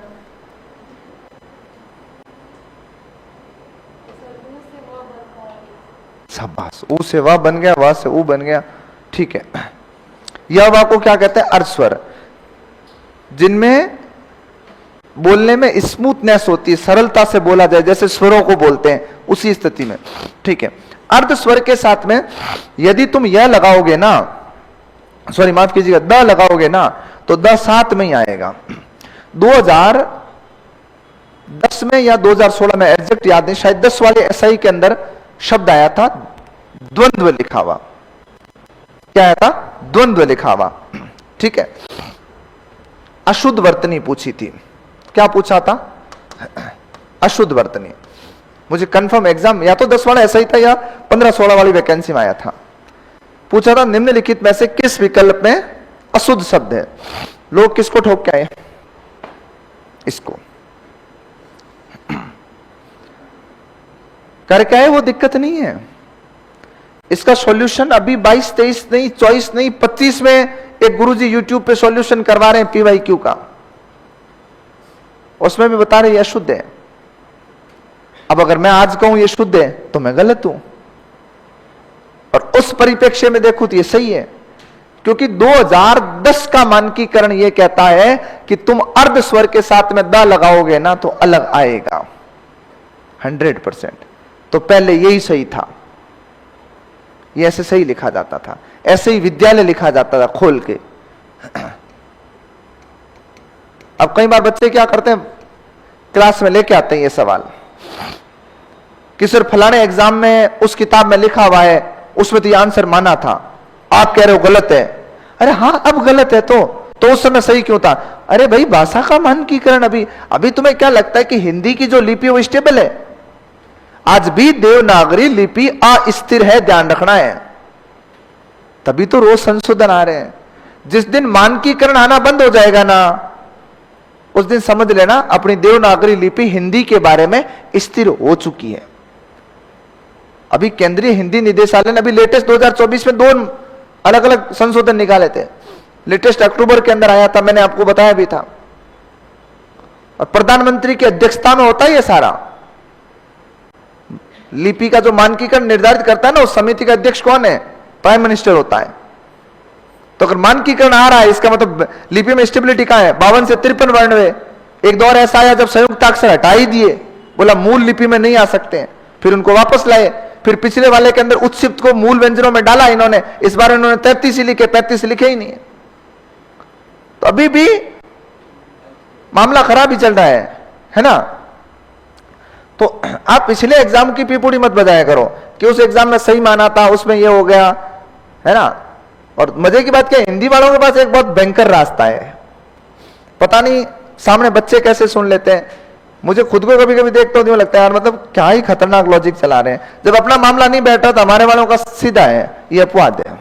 Speaker 1: शाबाश, ऊ से वाह बन गया, वाह से ऊ बन गया, ठीक है। यह वाह को क्या कहते हैं, अर्ध स्वर, जिनमें बोलने में स्मूथनेस होती है, सरलता से बोला जाए, जैसे स्वरों को बोलते हैं, उसी स्थिति में, ठीक है। अर्ध स्वर के साथ में यदि तुम यह लगाओगे ना, सॉरी माफ कीजिएगा, द लगाओगे ना, तो द साथ में ही आएगा। 2010 में या 2016 में, एग्जैक्ट याद नहीं, शायद 10 वाले एसआई के अंदर शब्द आया था द्वंद्व लिखा हुआ। क्या आया था, द्वंद्व लिखा हुआ, ठीक है। अशुद्ध वर्तनी पूछी थी, क्या पूछा था, अशुद्ध वर्तनी। मुझे कंफर्म एग्जाम या तो 10 वाला ऐसा ही था या 15-16 वाली वैकेंसी में आया था। पूछा था निम्नलिखित में से किस विकल्प में अशुद्ध शब्द है। लोग किसको ठोक के आए, इसको करके आए, वो दिक्कत नहीं है। इसका सॉल्यूशन अभी 22, 23 नहीं, 24 नहीं, 25 में एक गुरुजी यूट्यूब पे सॉल्यूशन करवा रहे हैं PYQ का, उसमें भी बता रहे ये अशुद्ध है। अब अगर मैं आज कहूं ये शुद्ध है तो मैं गलत हूं, और उस परिप्रेक्ष्य में देखूं तो ये सही है, क्योंकि 2010 का मानकीकरण ये कहता है कि तुम अर्ध स्वर के साथ में द लगाओगे ना तो अलग आएगा 100%। तो पहले यही सही था, ये ऐसे सही लिखा जाता था, ऐसे ही विद्यालय लिखा जाता था खोल के। अब कई बार बच्चे क्या करते हैं, क्लास में लेके आते हैं ये सवाल कि सर फलाने एग्जाम में उस किताब में लिखा हुआ है, उसमें तो ये आंसर माना था, आप कह रहे हो गलत है। अरे हाँ अब गलत है तो उस समय सही क्यों था। अरे भाई भाषा का मानकीकरण, अभी तुम्हें क्या लगता है कि हिंदी की जो लिपि वो स्टेबल है? आज भी देवनागरी लिपि अस्थिर है, ध्यान रखना है, तभी तो रोज संशोधन आ रहे हैं। जिस दिन मानकीकरण आना बंद हो जाएगा ना, उस दिन समझ लेना अपनी देवनागरी लिपि हिंदी के बारे में स्थिर हो चुकी है। अभी केंद्रीय हिंदी निदेशालय ने अभी लेटेस्ट 2024 में 2 अलग अलग संशोधन निकाले थे। लेटेस्ट अक्टूबर के अंदर आया था, मैंने आपको बताया भी था, और प्रधानमंत्री की अध्यक्षता में होता है ये सारा। लिपि का जो मानकीकरण निर्धारित करता है ना, उस समिति का अध्यक्ष कौन है? प्राइम मिनिस्टर होता है। तो अगर मानकीकरण आ रहा है, इसका मतलब लिपि में स्टेबिलिटी कहां है? 52 से 53 वर्ण है। एक दौर ऐसा आया जब संयुक्त अक्षर हटा ही दिए, बोला मूल लिपि में नहीं आ सकते, फिर उनको वापस लाए, फिर पिछले वाले के अंदर उत्सिप्त को मूल व्यंजनों में डाला इन्होंने, इस बार इन्होंने 33 ही लिखे, 35 लिखे ही नहीं। तो अभी भी मामला खराब ही चल रहा है ना। तो आप पिछले एग्जाम की पीपुड़ी मत बजाया करो कि उस एग्जाम में सही माना था, उसमें ये हो गया, है ना। और मजे की बात क्या, हिंदी वालों के पास एक बहुत भयंकर रास्ता है, पता नहीं सामने बच्चे कैसे सुन लेते हैं। मुझे खुद को कभी कभी देखता हूं लगता है यार, मतलब क्या ही खतरनाक लॉजिक चला रहे हैं। जब अपना मामला नहीं बैठा तो हमारे वालों का सीधा है ये अपवाद है,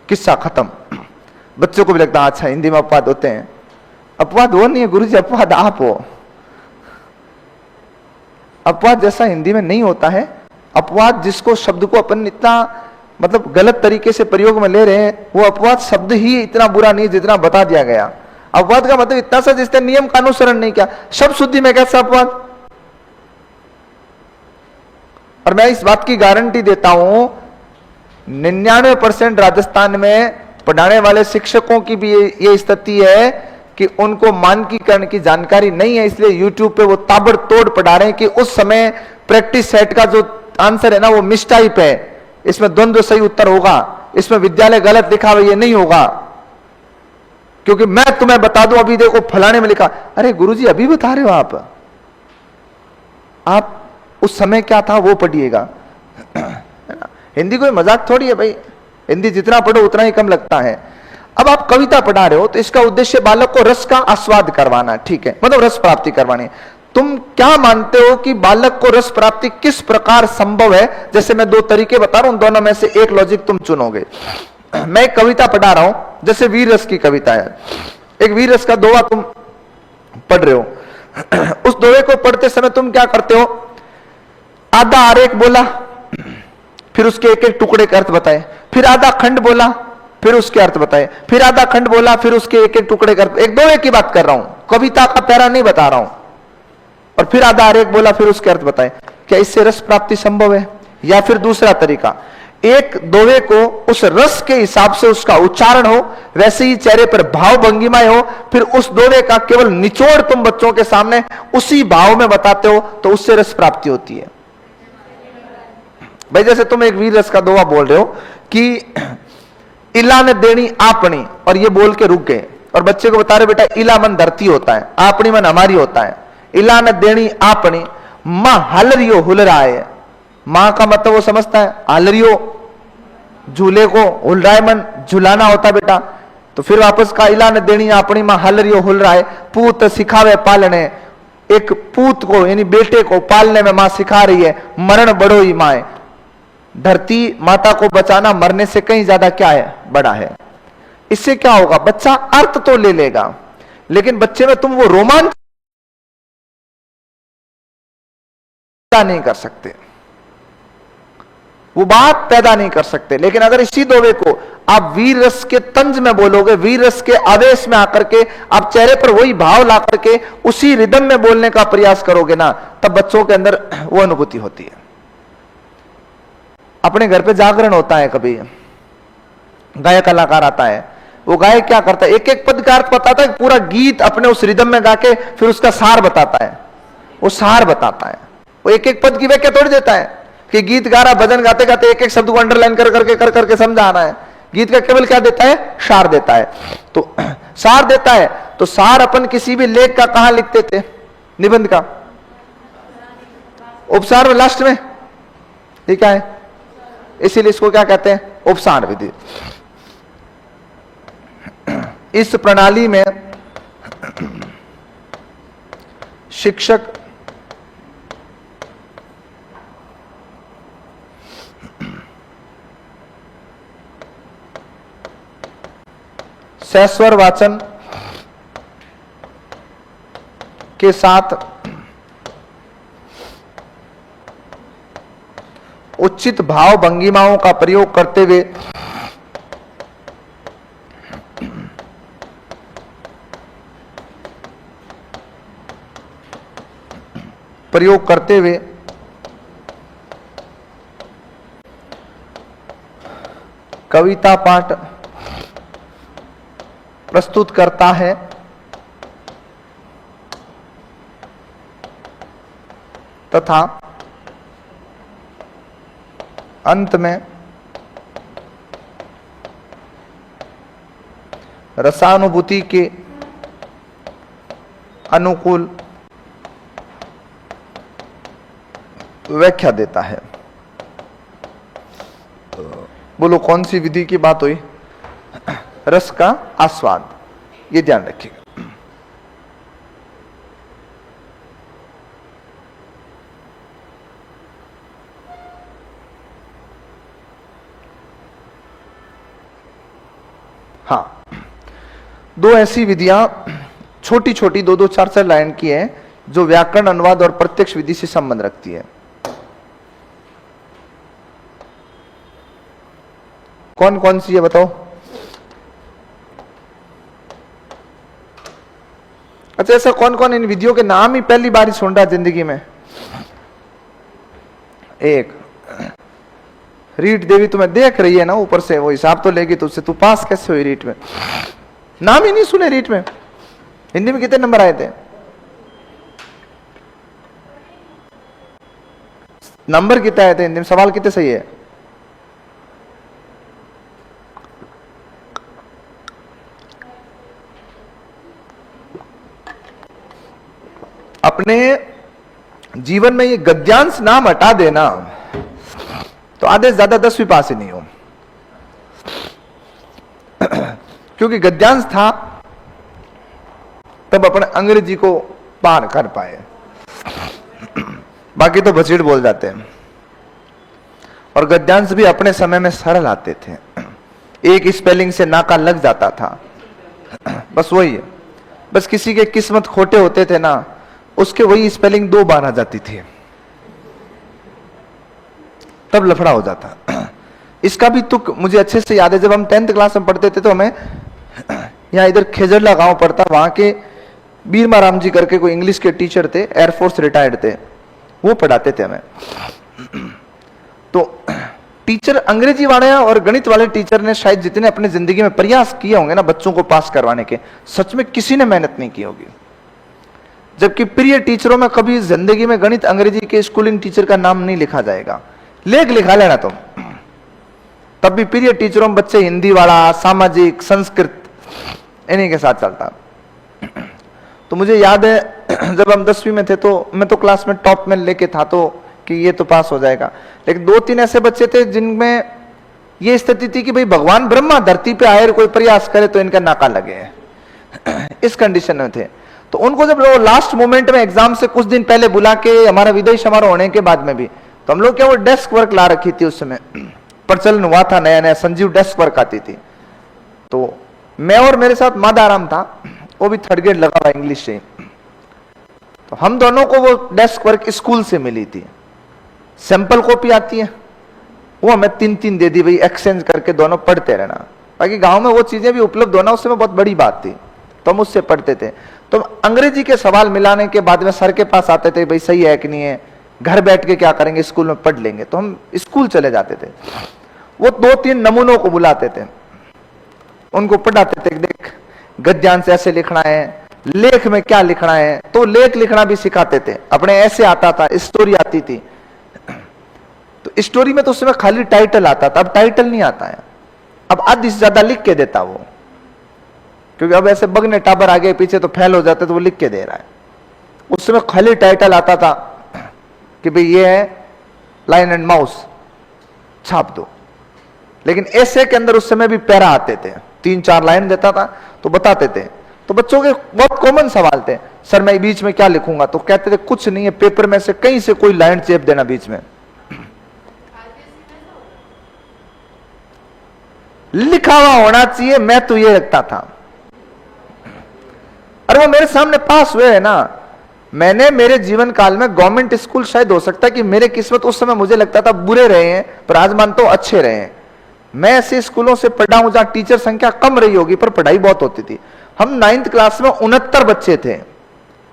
Speaker 1: किस्सा खत्म। बच्चों को भी लगता है अच्छा हिंदी में अपवाद होते हैं। अपवाद वो नहीं है गुरुजी, अपवाद आप हो। अपवाद जैसा हिंदी में नहीं होता है। अपवाद जिसको शब्द को अपन इतना मतलब गलत तरीके से प्रयोग में ले रहे हैं, वो अपवाद शब्द ही इतना बुरा नहीं जितना बता दिया गया। अपवाद का मतलब इतना सा जिसने नियम का अनुसरण नहीं किया। शब्द शुद्धि में कैसा अपवाद? और मैं इस बात की गारंटी देता हूं 99% राजस्थान में पढ़ाने वाले शिक्षकों की भी ये स्थिति है कि उनको मानकीकरण की जानकारी नहीं है, इसलिए यूट्यूब पे वो ताबड़तोड़ पढ़ा रहे हैं कि उस समय प्रैक्टिस सेट का जो आंसर है ना वो मिस टाइप है, इसमें द्वंद्व सही उत्तर होगा, इसमें विद्यालय गलत लिखा हुआ ये नहीं होगा, क्योंकि मैं तुम्हें बता दूं अभी देखो फलाने में लिखा। अरे गुरुजी अभी बता रहे हो आप उस समय क्या था वो पढ़िएगा। हिंदी कोई मजाक थोड़ी है भाई, हिंदी जितना पढ़ो उतना ही कम लगता है। अब आप कविता पढ़ा रहे हो तो इसका उद्देश्य बालक को रस का आस्वाद करवाना, ठीक है, मतलब रस प्राप्ति करवानी। तुम क्या मानते हो कि बालक को रस प्राप्ति किस प्रकार संभव है? जैसे मैं दो तरीके बता रहा हूं, दोनों में से एक लॉजिक तुम चुनोगे। मैं एक कविता पढ़ा रहा हूं, जैसे वीर रस की कविता है, एक वीर रस का दोहा तुम पढ़ रहे हो। उस दोहे को पढ़ते समय तुम क्या करते हो? आधा आरेख बोला, फिर उसके एक एक टुकड़े के अर्थ बताए, फिर आधा खंड बोला, फिर उसके अर्थ बताए, फिर आधा खंड बोला, फिर उसके एक एक टुकड़े के अर्थ। एक दोहे की बात कर रहा हूं, कविता का पैरा नहीं बता रहा हूं। और फिर आधा आरेख बोला, फिर उसके अर्थ बताए। क्या इससे रस प्राप्ति संभव है? या फिर दूसरा तरीका, एक दोहे को उस रस के हिसाब से उसका उच्चारण हो, वैसे ही चेहरे पर भाव भंगिमाएं हो, फिर उस दोहे का केवल निचोड़ तुम बच्चों के सामने उसी भाव में बताते हो, तो उससे रस प्राप्ति होती है। भाई जैसे तुम एक वीर रस का दोहा बोल रहे हो कि इला ने देनी आपनी, और ये बोल के रुक गए, और बच्चे को बता रहे बेटा इला मन धरती होता है, आपनी मन हमारी होता है। इला ने देनी आपनी, मां हलरियो हुल रहा है। मां का मतलब वो समझता है, हलरियो झूले को, हुल रहा है मन झुलाना होता बेटा। तो फिर वापस का इला ने देनी आपनी, मां हलरियो हुल रहा है। पूत सिखावे पालने, एक पूत को यानी बेटे को पालने में मां सिखा रही है। मरण बड़ो ही माए, धरती माता को बचाना मरने से कहीं ज्यादा क्या है, बड़ा है। इससे क्या होगा, बच्चा अर्थ तो ले लेगा, लेकिन बच्चे में तुम वो रोमांच नहीं कर सकते, वो बात पैदा नहीं कर सकते। लेकिन अगर इसी दोहे को आप वीर रस के तंज में बोलोगे, वीर रस के आवेश में आकर के आप चेहरे पर वही भाव ला करके उसी रिदम में बोलने का प्रयास करोगे ना, तब बच्चों के अंदर वो अनुभूति होती है। अपने घर पे जागरण होता है, कभी गायक कलाकार आता है, वो गायक क्या करता है, एक एक पद का अर्थ बताता है, पूरा गीत अपने उस रिदम में गा के फिर उसका सार बताता है। वो सार बताता है, वो एक एक पद की व्याख्या तोड़ देता है कि गीत गा रहा, भजन गाते गाते एक एक शब्द को अंडरलाइन कर करके समझाना है। गीत का केवल क्या देता है, सार देता है। तो सार देता है, तो सार अपन किसी भी लेख का कहां लिखते थे, निबंध का उपसार में लास्ट में, ये क्या है, इसीलिए इसको क्या कहते हैं, उपसार विधि। इस प्रणाली में शिक्षक सस्वर वाचन के साथ उचित भाव भंगिमाओं का प्रयोग करते हुए कविता पाठ प्रस्तुत करता है तथा अंत में रसानुभूति के अनुकूल व्याख्या देता है। बोलो कौन सी विधि की बात हुई, रस का आस्वाद, ये ध्यान रखिएगा। हाँ, दो ऐसी विधियां छोटी छोटी 2-2, 4-4 लाइन की हैं जो व्याकरण, अनुवाद और प्रत्यक्ष विधि से संबंध रखती है। कौन कौन सी है बताओ? अच्छा, ऐसा कौन कौन इन विधियों के नाम ही पहली बार ही सुन रहा है जिंदगी में? एक रीट देवी तुम्हें देख रही है ना ऊपर से, वो हिसाब तो लेगी तुझसे, तू पास कैसे हुई रीट में? नाम ही नहीं सुने रीट में। हिंदी में कितने नंबर आए थे? नंबर कितने आए थे हिंदी में? सवाल कितने सही है? अपने जीवन में ये गद्यांश नाम हटा देना तो आधे से ज्यादा 10वीं पास ही नहीं हो, क्योंकि गद्यांश था तब अपने अंग्रेजी को पार कर पाए, बाकी तो बचीट बोल जाते हैं। और गद्यांश भी अपने समय में सरल आते थे, एक स्पेलिंग से नाका लग जाता था, बस वही है। बस किसी के किस्मत खोटे होते थे ना, उसके वही स्पेलिंग 2 बार आ जाती थी, तब लफड़ा हो जाता। इसका भी तुक मुझे अच्छे से याद है, जब हम 10th क्लास में पढ़ते थे तो हमें यहाँ इधर खेजरला गांव पड़ता, वहां के बीरमाराम जी करके कोई इंग्लिश के टीचर थे, एयरफोर्स रिटायर्ड थे, वो पढ़ाते थे हमें। तो टीचर अंग्रेजी वाले और गणित वाले टीचर ने शायद जितने अपने जिंदगी में प्रयास किए होंगे ना बच्चों को पास करवाने के, सच में किसी ने मेहनत नहीं की होगी। जबकि प्रिय टीचरों में कभी जिंदगी में गणित अंग्रेजी के स्कूलिंग टीचर का नाम नहीं लिखा जाएगा, लेख लिखा लेना तुम। तब भी प्रिय टीचरों में बच्चे हिंदी वाला, सामाजिक, संस्कृत इन्हीं के साथ चलता। तो मुझे याद है जब हम 10वीं में थे तो मैं तो क्लास में टॉप में लेके था, तो कि ये तो पास हो जाएगा, लेकिन 2-3 ऐसे बच्चे थे जिनमें ये स्थिति थी कि भाई भगवान ब्रह्मा धरती पे आए, कोई प्रयास करे तो इनका नाका लगे, इस कंडीशन में थे। तो उनको जब वो लास्ट मोमेंट में एग्जाम से कुछ दिन पहले बुला के, हमारा विदाई समारोह होने के बाद में भी, तो हम लोग क्या वो डेस्क वर्क ला रखी थी, उस समय प्रचलन हुआ था नया नया, संजीव डेस्क वर्क आती थी। तो मैं और मेरे साथ मादाराम था, वो भी 3rd ग्रेड लगा हुआ इंग्लिश से, तो हम दोनों को वो डेस्क वर्क स्कूल से मिली थी। सैंपल कॉपी आती है, वो हमें 3-3 दे दी, भाई एक्सचेंज करके दोनों पढ़ते रहना। बाकी गांव में वो चीजें भी उपलब्ध होना उस समय बहुत बड़ी बात थी, तो हम उससे पढ़ते थे। तो अंग्रेजी के सवाल मिलाने के बाद में सर के पास आते थे, भाई सही है कि नहीं है, घर बैठ के क्या करेंगे, स्कूल में पढ़ लेंगे। तो हम स्कूल चले जाते थे, वो 2-3 नमूनों को बुलाते थे, उनको पढ़ाते थे, देख गद्यांश ऐसे लिखना है, लेख में क्या लिखना है, तो लेख लिखना भी सिखाते थे। अपने ऐसे आता था, स्टोरी आती थी, तो स्टोरी में तो उस समय खाली टाइटल आता था, अब टाइटल नहीं आता है, अब आधी से ज्यादा लिख के देता वो, क्योंकि अब ऐसे बगने टाबर आगे पीछे तो फैल हो जाते, तो वो लिख के दे रहा है। उस समय खाली टाइटल आता था कि भाई ये है लाइन एंड माउस, छाप दो। लेकिन ऐसे के अंदर उस समय भी पैरा आते थे, 3-4 लाइन देता था तो बताते थे। तो बच्चों के बहुत कॉमन सवाल थे, सर मैं बीच में क्या लिखूंगा, तो कहते थे कुछ नहीं है, पेपर में से कहीं से कोई लाइन चेप देना बीच में, लिखा हुआ होना चाहिए, मैं तो ये रखता था। अरे वो मेरे सामने पास हुए है ना, मैंने मेरे जीवन काल में गवर्नमेंट स्कूल, शायद हो सकता है कि मेरे किस्मत उस समय मुझे लगता था बुरे रहे हैं, पर आज मानता हूं अच्छे रहे हैं। मैं ऐसे स्कूलों से पढ़ा हूं जहां टीचर संख्या कम रही होगी पर पढ़ाई बहुत होती थी। हम 9th क्लास में 69 बच्चे थे,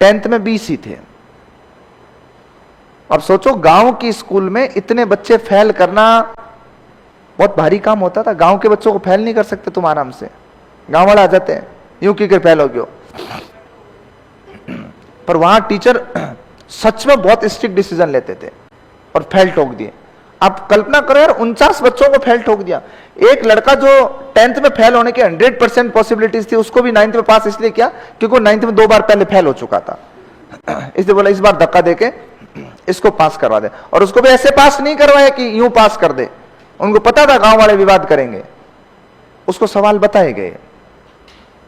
Speaker 1: 10th में 20 ही थे। अब सोचो गांव की स्कूल में इतने बच्चे फेल करना बहुत भारी काम होता था। गांव के बच्चों को फेल नहीं कर सकते तुम आराम से, गांव वाले आ जाते हैं, यूं की कर फेल हो गयो। पर वहां टीचर सच में बहुत स्ट्रिक्ट डिसीजन लेते थे और फेल ठोक दिए। आप कल्पना करो यार, 49 बच्चों को फेल ठोक दिया। एक लड़का जो 10th में फेल होने की 100% पॉसिबिलिटीज थी, उसको भी 9th में पास इसलिए किया क्योंकि 9th में 2 बार पहले फेल हो चुका था, इसलिए बोला इस बार धक्का देके इसको पास करवा दे। और उसको भी ऐसे पास नहीं करवाया कि यूं पास कर दे, उनको पता था गांव वाले विवाद करेंगे। उसको सवाल बताए गए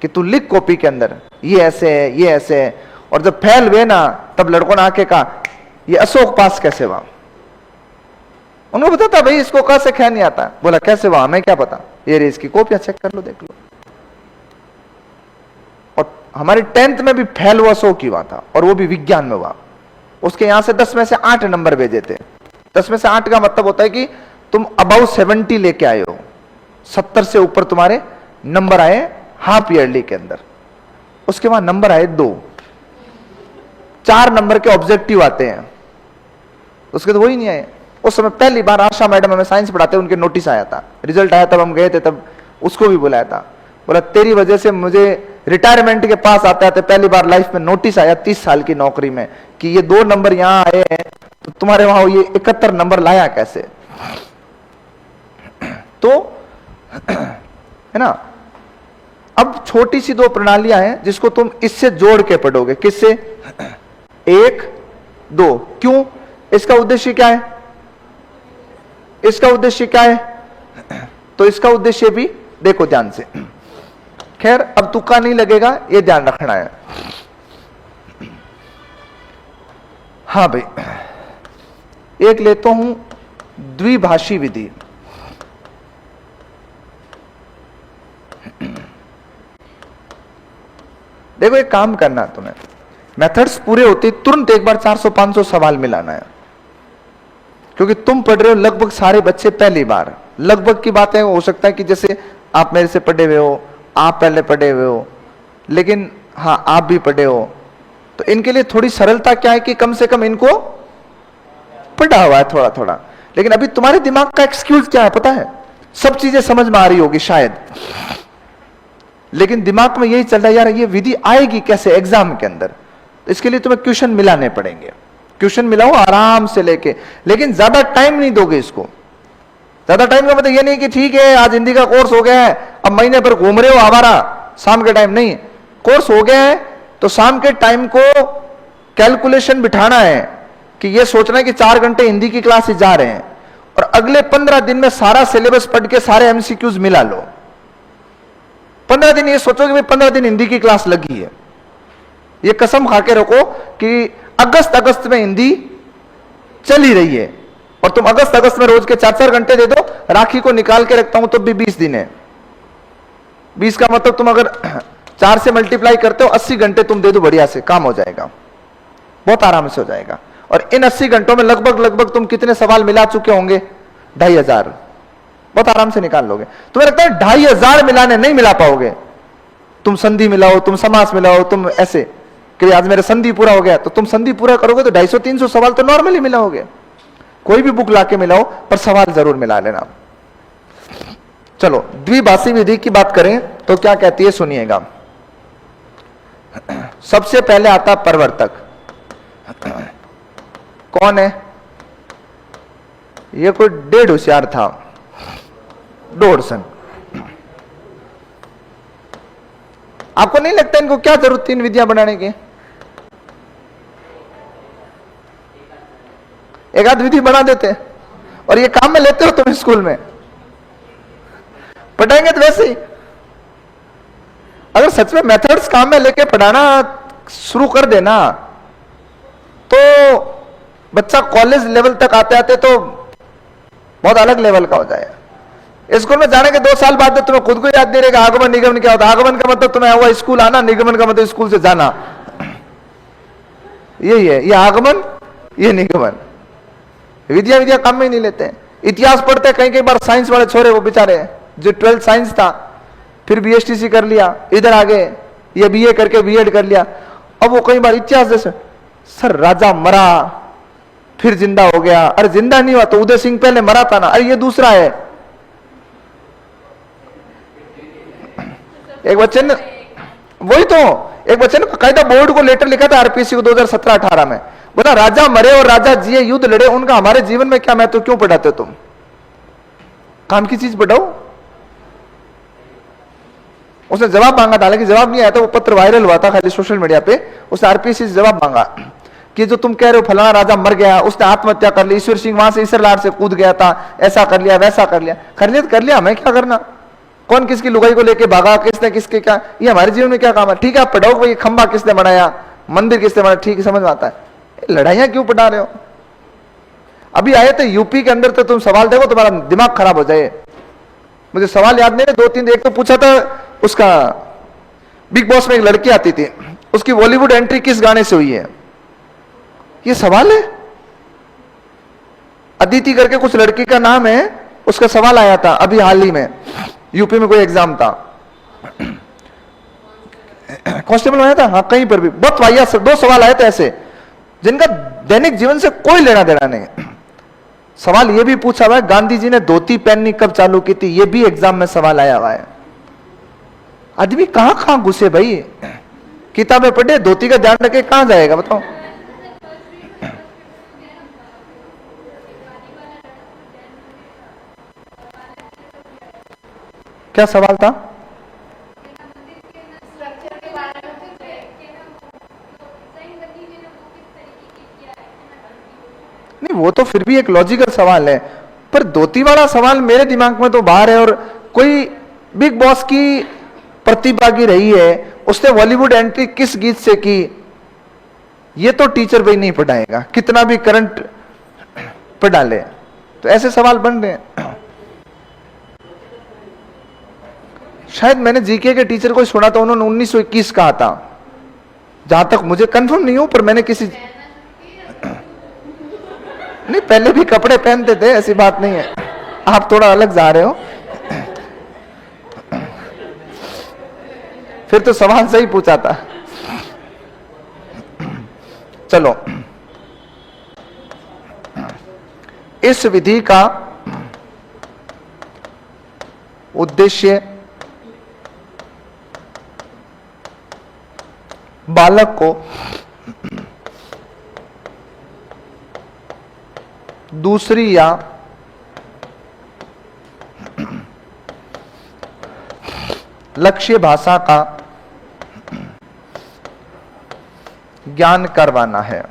Speaker 1: कि तू लिख कॉपी के अंदर, ये ऐसे है, ये ऐसे है। और जब फेल हुए ना, तब लड़कों ने आके कहा ये अशोक पास कैसे हुआ। उनको पता था भाई इसको कैसे ख्याल नहीं आता। बोला कैसे हुआ, हमें क्या पता, ये रे इसकी कॉपियां चेक कर लो, देख लो। और हमारी 10th में भी फेल हुआ अशोक ही हुआ था, और वो भी विज्ञान में हुआ। उसके यहां से 10 में से 8 नंबर भेजे थे। 10 में से 8 का मतलब होता है कि तुम अबाउ 70 लेके आए हो, 70 से ऊपर तुम्हारे नंबर आए हाफ ईयरली के अंदर। उसके बाद नंबर आए 2, 4 नंबर के ऑब्जेक्टिव आते हैं, उसके तो वही नहीं आए। उस समय पहली बार आशा मैडम हमें साइंस पढ़ाते, उनके नोटिस आया था, रिजल्ट आया, तब हम गए थे, तब उसको भी बुलाया था। बोला तेरी वजह से मुझे रिटायरमेंट के पास आते आते पहली बार लाइफ में नोटिस आया 30 साल की नौकरी में कि ये 2 नंबर यहां आए हैं, तो तुम्हारे वहां ये 71 नंबर लाया कैसे? तो है ना, अब छोटी सी 2 प्रणालियां हैं जिसको तुम इससे जोड़ के पढ़ोगे। किससे? 1 2। क्यों? इसका उद्देश्य क्या है? इसका उद्देश्य क्या है? तो इसका उद्देश्य भी देखो ध्यान से। खैर अब तुक्का नहीं लगेगा, ये ध्यान रखना है। हाँ भाई, एक लेता हूं द्विभाषी विधि। देखो एक काम करना है तुम्हें, मेथड्स पूरे होते तुरंत एक बार 400-500 सवाल मिलाना है, क्योंकि तुम पढ़ रहे हो लगभग सारे बच्चे पहली बार। लगभग की बात है, हो सकता है कि जैसे आप मेरे से पढ़े हुए हो, आप पहले पढ़े हुए हो, लेकिन हाँ आप भी पढ़े हो, तो इनके लिए थोड़ी सरलता क्या है कि कम से कम इनको पढ़ा हुआ है थोड़ा थोड़ा। लेकिन अभी तुम्हारे दिमाग का एक्सक्यूज क्या है पता है? सब चीजें समझ में आ रही होगी शायद, लेकिन दिमाग में यही चल रहा है यार ये विधि आएगी कैसे एग्जाम के अंदर। तो इसके लिए तुम्हें क्वेश्चन मिलाने पड़ेंगे। क्वेश्चन मिलाओ आराम से लेके, लेकिन ज्यादा टाइम नहीं दोगे इसको। ज्यादा टाइम का मतलब ये नहीं कि ठीक है आज हिंदी का कोर्स हो गया है, अब महीने भर घूम रहे हो आवारा, शाम के टाइम नहीं। कोर्स हो गया है तो शाम के टाइम को कैलकुलेशन बिठाना है कि ये सोचना है कि 4 घंटे हिंदी की क्लास जा रहे हैं, और अगले 15 दिन में सारा सिलेबस पढ़ के सारे एमसीक्यूज मिला लो। 15 दिन ये सोचो कि भाई 15 दिन हिंदी की क्लास लगी है। ये कसम खा के रखो कि अगस्त में हिंदी चली रही है, और तुम अगस्त में रोज के 4-4 घंटे दे दो। राखी को निकाल के रखता हूं तो भी 20 दिन है। 20 का मतलब तुम अगर 4 से मल्टीप्लाई करते हो 80 घंटे तुम दे दो, बढ़िया से काम हो जाएगा, बहुत आराम से हो जाएगा। और इन 80 घंटों में लगभग तुम कितने सवाल मिला चुके होंगे? 2500। बहुत आराम से निकाल लोगे। तुम्हें लगता है 2500 मिलाने नहीं मिला पाओगे? तुम संधि मिलाओ, तुम समास मिलाओ, तुम ऐसे कि आज मेरा संधि पूरा हो गया, तो तुम संधि पूरा करोगे तो 250-300 सवाल तो नॉर्मली मिलाओगे। कोई भी बुक लाके मिलाओ, पर सवाल जरूर मिला लेना। चलो द्विभाषी विधि की बात करें तो क्या कहती है सुनिएगा। सबसे पहले आता प्रवर्तक। कौन है? ये कोई 1.5 होशियार था, डॉडसन। आपको नहीं लगता इनको क्या जरूरत 3 विधियां बनाने की? एक आध विधि बना देते और ये काम में लेते हो तुम स्कूल में पढ़ाएंगे तो वैसे ही। अगर सच में मेथड्स काम में लेके पढ़ाना शुरू कर देना तो बच्चा कॉलेज लेवल तक आते आते तो बहुत अलग लेवल का हो जाएगा। स्कूल में जाने के 2 साल बाद तुम्हें खुद को याद नहीं रहेगा आगमन निगमन क्या होता है। आगमन का मतलब तुम्हें हुआ स्कूल आना, निगमन का मतलब स्कूल से जाना। यही है, ये आगमन ये निगमन। विद्या काम में ही नहीं लेते हैं। इतिहास पढ़ते कई बार साइंस वाले छोरे वो बेचारे जो 12th साइंस था फिर बीएसटीसी कर लिया, इधर आ गए, ये बीए करके बीएड कर लिया। अब वो कई बार इतिहास जैसे सर राजा मरा फिर जिंदा हो गया, अरे जिंदा नहीं हुआ तो उदय सिंह पहले मरा था ना, अरे ये दूसरा है। एक बच्चे ने वही तो एक बच्चे ने कायदा बोर्ड को लेटर लिखा था आरपीसी को 2017-18 में, बोला राजा मरे और राजा जिए युद्ध लड़े उनका हमारे जीवन में क्या महत्व, क्यों पढ़ाते हो तुम? काम की चीज पढ़ाओ। उसने जवाब मांगा था, हालांकि जवाब नहीं आया था, वो पत्र वायरल हुआ था खाली सोशल मीडिया पे। उसने आरपीसी से जवाब मांगा कि जो तुम कह रहे हो फलाना राजा मर गया, उसने आत्महत्या कर ली, ईश्वर सिंह वहां से ईसरलार से कूद गया था, ऐसा कर लिया वैसा कर लिया। तो कर लिया, हमें क्या करना? कौन किसकी लुगाई को लेके भागा, किसने किसके क्या, ये हमारे जीवन में क्या काम है? ठीक है आप पढ़ाओ भाई खंबा किसने बनाया, मंदिर किसने बनाया, ठीक है समझ में आता है। लड़ाइयां क्यों पढ़ा रहे हो? अभी आए थे यूपी के अंदर, तो तुम सवाल देखो तुम्हारा दिमाग खराब हो जाए। मुझे सवाल याद नहीं है, 2-3 एक तो पूछा था उसका, बिग बॉस में एक लड़की आती थी, उसकी बॉलीवुड एंट्री किस गाने से हुई है, ये सवाल है। अदिति करके कुछ लड़की का नाम है, उसका सवाल आया था अभी हाल ही में, यूपी में कोई एग्जाम था, कांस्टेबल आया था, हाँ कहीं पर भी बहुत वाहियात 2 सवाल आए थे ऐसे जिनका दैनिक जीवन से कोई लेना देना नहीं। सवाल ये भी पूछा हुआ है गांधी जी ने धोती पहननी कब चालू की थी, ये भी एग्जाम में सवाल आया हुआ है। आदमी कहां कहां घुसे भाई, किताबें पढ़े, धोती का ध्यान रखे, कहां जाएगा बताओ। क्या सवाल था? नहीं वो तो फिर भी एक लॉजिकल सवाल है, पर धोती वाला सवाल मेरे दिमाग में तो बाहर है। और कोई बिग बॉस की प्रतिभागी रही है, उसने बॉलीवुड एंट्री किस गीत से की, ये तो टीचर भाई नहीं पढ़ाएगा, कितना भी करंट पढ़ा ले। तो ऐसे सवाल बन रहे हैं। शायद मैंने जीके के टीचर को सुना था, उन्होंने 1921 कहा था, जहां तक मुझे कंफर्म नहीं हूं, पर मैंने किसी नहीं, पहले भी कपड़े पहनते थे, ऐसी बात नहीं है, आप थोड़ा अलग जा रहे हो। फिर तो सवाल सही पूछा था। चलो, इस विधि का उद्देश्य बालक को दूसरी या लक्ष्य भाषा का ज्ञान करवाना है।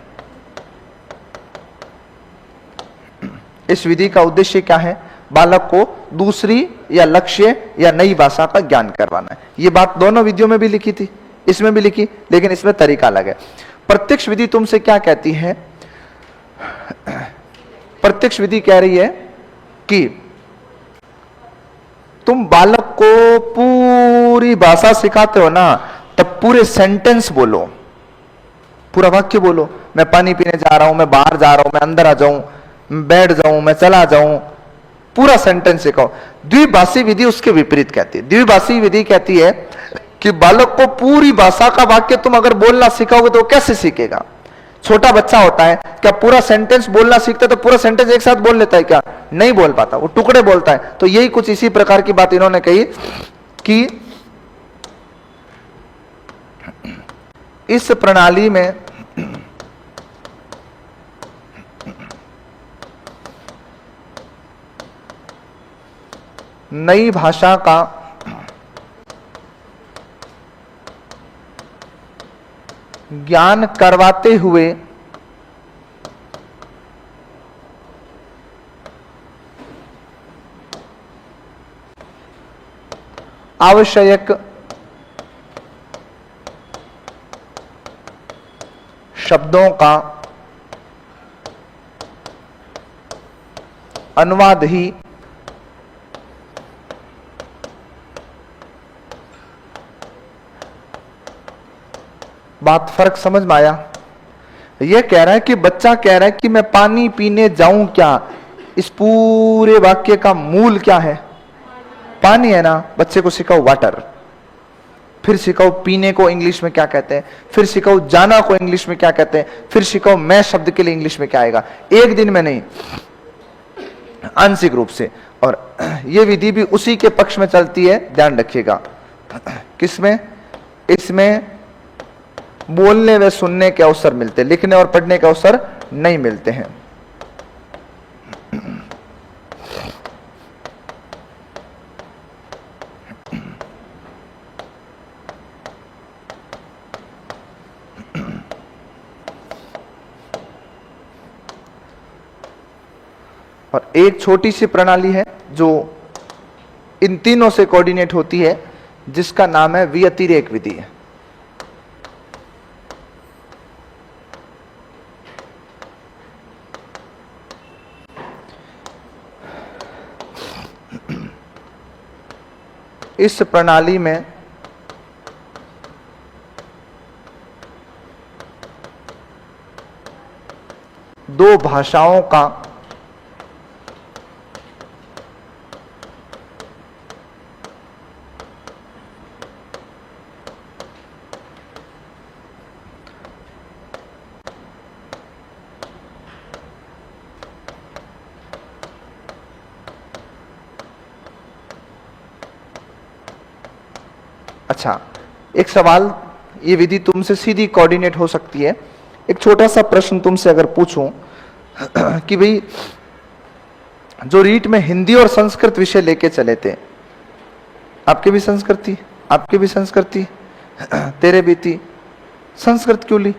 Speaker 1: इस विधि का उद्देश्य क्या है? बालक को दूसरी या लक्ष्य या नई भाषा का ज्ञान करवाना है। यह बात दोनों विधियों में भी लिखी थी, इसमें भी लिखी, लेकिन इसमें तरीका अलग है। प्रत्यक्ष विधि तुमसे क्या कहती है? प्रत्यक्ष विधि कह रही है कि तुम बालक को पूरी भाषा सिखाते हो ना, तब पूरे सेंटेंस बोलो, पूरा वाक्य बोलो। मैं पानी पीने जा रहा हूं, मैं बाहर जा रहा हूं, मैं अंदर आ जाऊं, मैं बैठ जाऊं, मैं चला जाऊं, पूरा सेंटेंस सिखाओ। द्विभाषी विधि उसके विपरीत कहती है। द्विभाषी विधि कहती है कि बालक को पूरी भाषा का वाक्य तुम अगर बोलना सिखाओगे तो कैसे सीखेगा? छोटा बच्चा होता है, क्या पूरा सेंटेंस बोलना सीखता है तो पूरा सेंटेंस एक साथ बोल लेता है क्या? नहीं बोल पाता, वो टुकड़े बोलता है। तो यही कुछ इसी प्रकार की बात इन्होंने कही कि इस प्रणाली में नई भाषा का ज्ञान करवाते हुए आवश्यक शब्दों का अनुवाद ही बात फर्क समझ में आया? यह कह रहा है कि बच्चा कह रहा है कि मैं पानी पीने जाऊं क्या, इस पूरे वाक्य का मूल क्या है? पानी है ना। बच्चे को सिखाओ वाटर, फिर सिखाओ पीने को इंग्लिश में क्या कहते हैं, फिर सिखाओ जाना को इंग्लिश में क्या कहते हैं, फिर सिखाओ मैं शब्द के लिए इंग्लिश में क्या आएगा। एक दिन में नहीं, आंशिक रूप से। और यह विधि भी उसी के पक्ष में चलती है, ध्यान रखिएगा। किसमें? इसमें बोलने व सुनने के अवसर मिलते, लिखने और पढ़ने के अवसर नहीं मिलते हैं। और एक छोटी सी प्रणाली है जो इन तीनों से कोऑर्डिनेट होती है, जिसका नाम है व्यतिरेक विधि। इस प्रणाली में दो भाषाओं का अच्छा, एक सवाल, ये विधि तुमसे सीधी कोऑर्डिनेट हो सकती है। एक छोटा सा प्रश्न तुमसे अगर पूछूं कि भाई जो रीट में हिंदी और संस्कृत विषय लेके चले थे, आपके भी संस्कृत थी, आपके भी संस्कृत थी, तेरे भी थी, संस्कृत क्यों ली?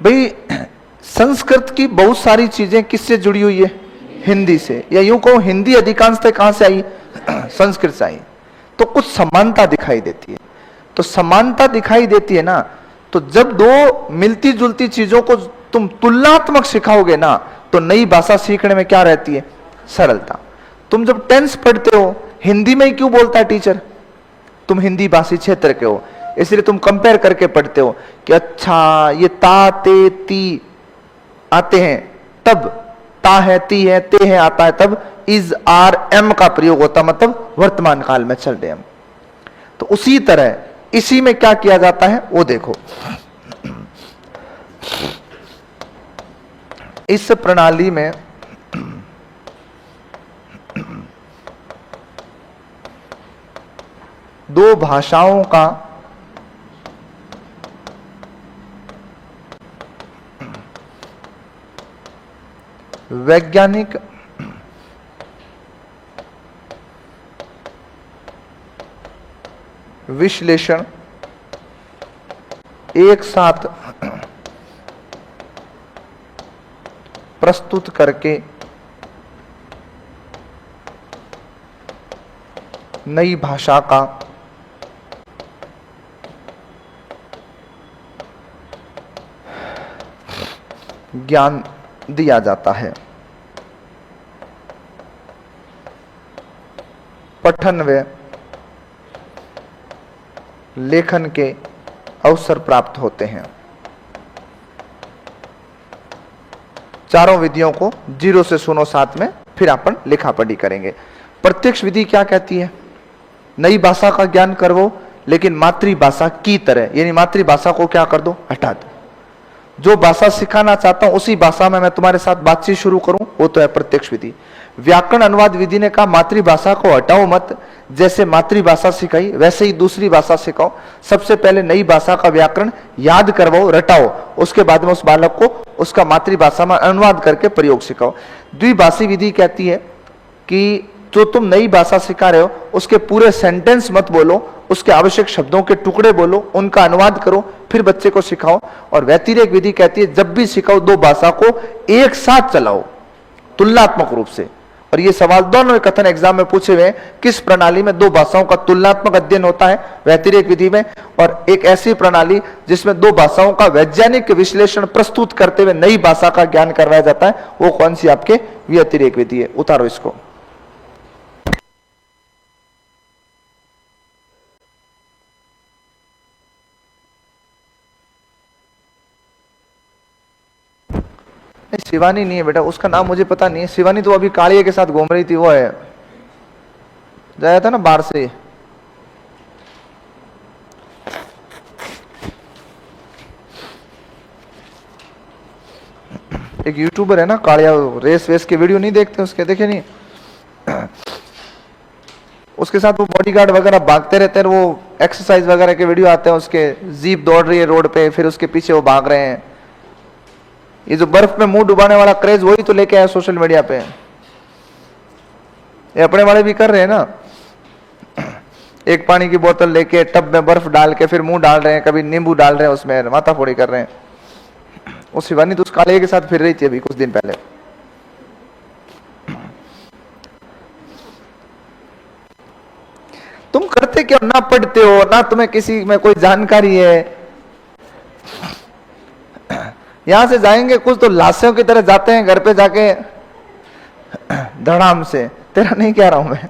Speaker 1: भाई संस्कृत की बहुत सारी चीजें किससे जुड़ी हुई है? हिंदी से, या यूं कहो हिंदी अधिकांशतः कहां से आई? संस्कृत से आई। तो कुछ समानता दिखाई देती है। तो समानता दिखाई देती है ना, तो जब दो मिलती जुलती चीजों को तुम तुलनात्मक सिखाओगे ना, तो नई भाषा सीखने में क्या रहती है? सरलता। तुम जब टेंस पढ़ते हो, हिंदी में ही क्यों बोलता है टीचर? तुम हिंदी भाषी क्षेत्र के हो, इसलिए तुम कंपेयर करके पढ़ते हो कि अच्छा ये ता ते ती आते हैं तब, ता है ती है ते है आता है तब इज आर एम का प्रयोग होता, मतलब वर्तमान काल में चल रहे हम। तो उसी तरह इसी में क्या किया जाता है वो देखो। इस प्रणाली में दो भाषाओं का वैज्ञानिक विश्लेषण एक साथ प्रस्तुत करके नई भाषा का ज्ञान दिया जाता है। पठन व लेखन के अवसर प्राप्त होते हैं। चारों विधियों को 0 से सुनो साथ में, फिर अपन लिखा पढ़ी करेंगे। प्रत्यक्ष विधि क्या कहती है? नई भाषा का ज्ञान करवो, लेकिन मातृभाषा की तरह, यानी मातृभाषा को क्या कर दो? हटा दो। जो भाषा सिखाना चाहता हूं उसी भाषा में मैं तुम्हारे साथ बातचीत शुरू करूं, वो तो है प्रत्यक्ष विधि। व्याकरण अनुवाद विधि ने कहा मातृभाषा को हटाओ मत, जैसे मातृभाषा सिखाई वैसे ही दूसरी भाषा सिखाओ। सबसे पहले नई भाषा का व्याकरण याद करवाओ, रटाओ, उसके बाद में उस बालक को उसका मातृभाषा में अनुवाद करके प्रयोग सिखाओ। द्विभाषी विधि कहती है कि जो तुम नई भाषा सिखा रहे हो उसके पूरे सेंटेंस मत बोलो, उसके आवश्यक शब्दों के टुकड़े बोलो, उनका अनुवाद करो, फिर बच्चे को सिखाओ। और व्यतिरेक विधि कहती है जब भी सिखाओ दो भाषा को एक साथ चलाओ तुलनात्मक रूप से। और ये सवाल दोनों कथन एग्जाम में पूछे हुए हैं, किस प्रणाली में दो भाषाओं का तुलनात्मक अध्ययन होता है? व्यतिरेक विधि में। और एक ऐसी प्रणाली जिसमें दो भाषाओं का वैज्ञानिक विश्लेषण प्रस्तुत करते हुए नई भाषा का ज्ञान करवाया जाता है, वो कौन सी? आपके व्यतिरेक विधि है। उतारो इसको। शिवानी नहीं है बेटा, उसका नाम मुझे पता नहीं है। शिवानी तो अभी कालिया के साथ घूम रही थी, वो है, जाया था ना बाहर से। एक यूट्यूबर है ना कालिया, रेस वेस के वीडियो नहीं देखते उसके? देखे नहीं? उसके साथ वो बॉडीगार्ड वगैरह भागते रहते हैं, वो एक्सरसाइज वगैरह के वीडियो आते हैं उसके। जीप दौड़ रही है रोड पे, फिर उसके पीछे वो भाग रहे हैं। ये जो बर्फ में मुंह डुबाने वाला क्रेज वही तो लेके आया सोशल मीडिया पे। ये अपने वाले भी कर रहे हैं ना, एक पानी की बोतल लेके टब में बर्फ डाल के फिर मुंह डाल रहे हैं, कभी नींबू डाल रहे हैं उसमें, माथा फोड़ी कर रहे हैं। वो शिवानी तो उस काले के साथ फिर रही थी अभी कुछ दिन पहले। तुम करते क्यों? ना पढ़ते हो ना तुम्हें किसी में कोई जानकारी है। यहां से जाएंगे कुछ तो लाशों की तरह जाते हैं घर पे जाके धड़ाम से। तेरा नहीं कह रहा हूं मैं।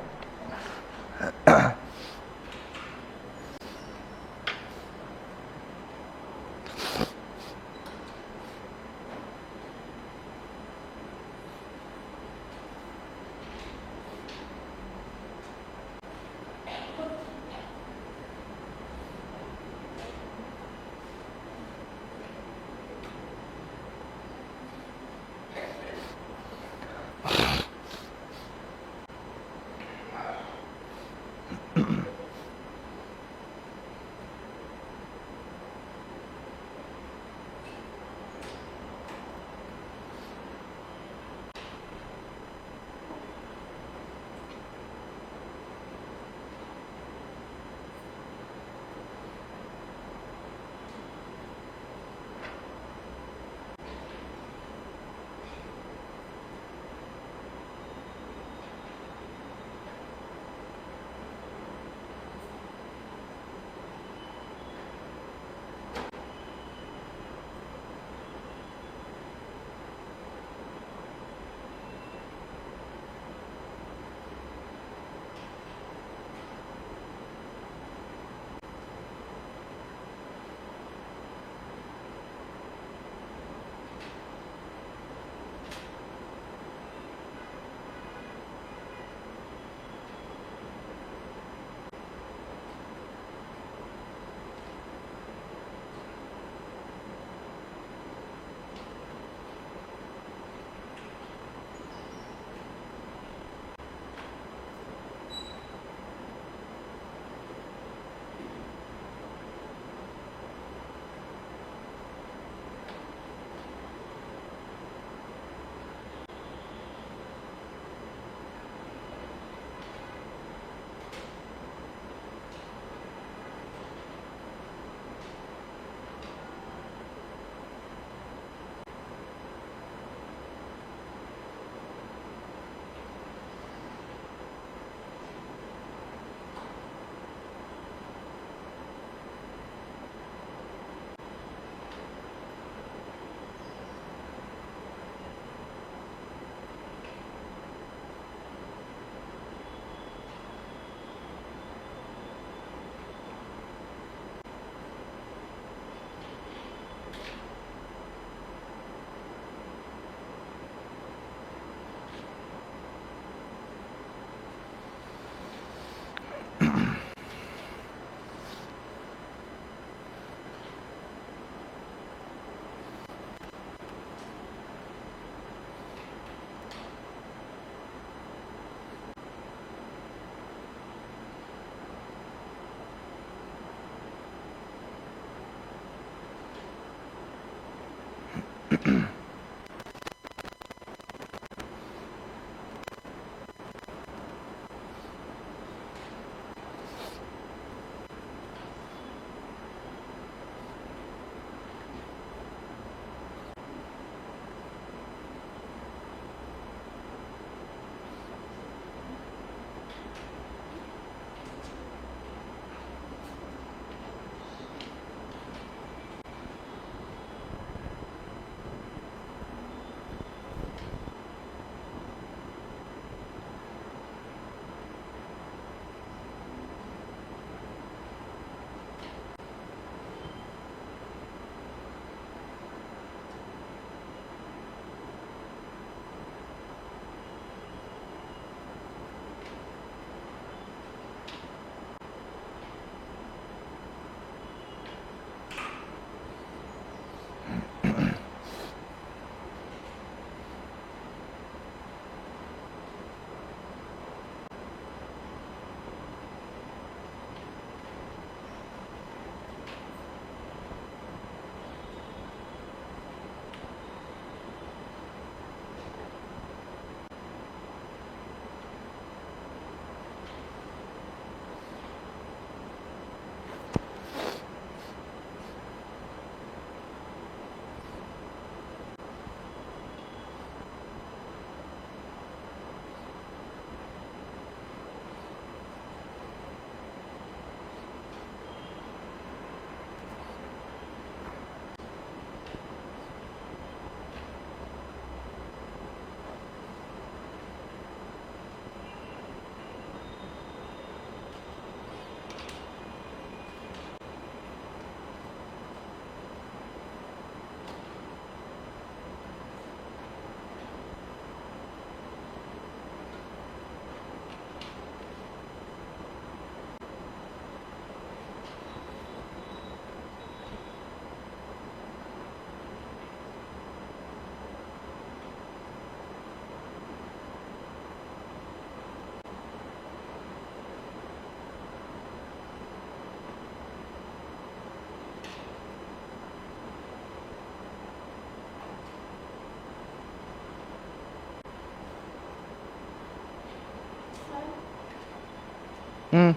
Speaker 1: हम्म,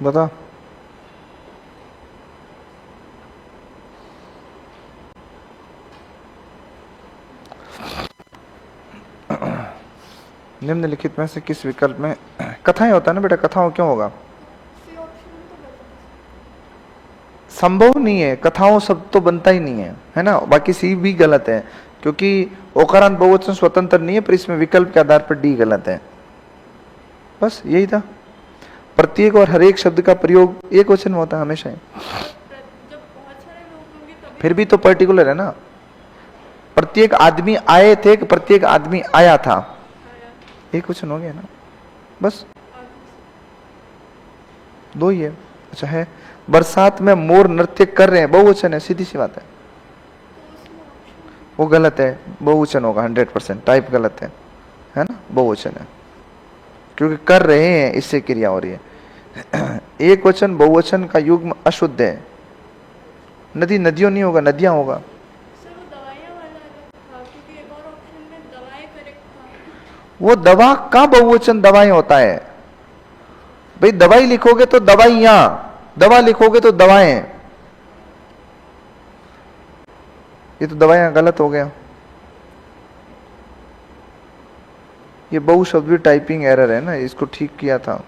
Speaker 1: बता। निम्नलिखित में से किस विकल्प में कथाएं होता है ना बेटा, कथाओं क्यों होगा? संभव नहीं है, कथाओं सब तो बनता ही नहीं है ना। बाकी सी भी गलत है, क्योंकि ओकारांत बहुवचन स्वतंत्र नहीं है, पर इसमें विकल्प के आधार पर डी गलत है। बस यही था। प्रत्येक और हर एक शब्द का प्रयोग एक वचन में होता है हमेशा ही। फिर भी तो पर्टिकुलर है ना। प्रत्येक आदमी आए थे कि प्रत्येक आदमी आया था, एक वचन हो गया ना। बस दो ही है। अच्छा है, बरसात में मोर नृत्य कर रहे हैं, बहुवचन है, सीधी सी बात है। वो गलत है, बहुवचन होगा 100%, टाइप गलत है ना, बहुवचन है, क्योंकि कर रहे हैं इससे क्रिया हो रही है। एक वचन बहुवचन का युग्म अशुद्ध है। नदी नदियों नहीं होगा, नदियां होगा। वो दवा का बहुवचन दवाएं होता है भाई। दवाई लिखोगे तो दवाइयां, दवा लिखोगे तो दवाएं। ये तो दवाइयां गलत हो गया। ये बहुशब्दी टाइपिंग एरर है ना, इसको ठीक किया था।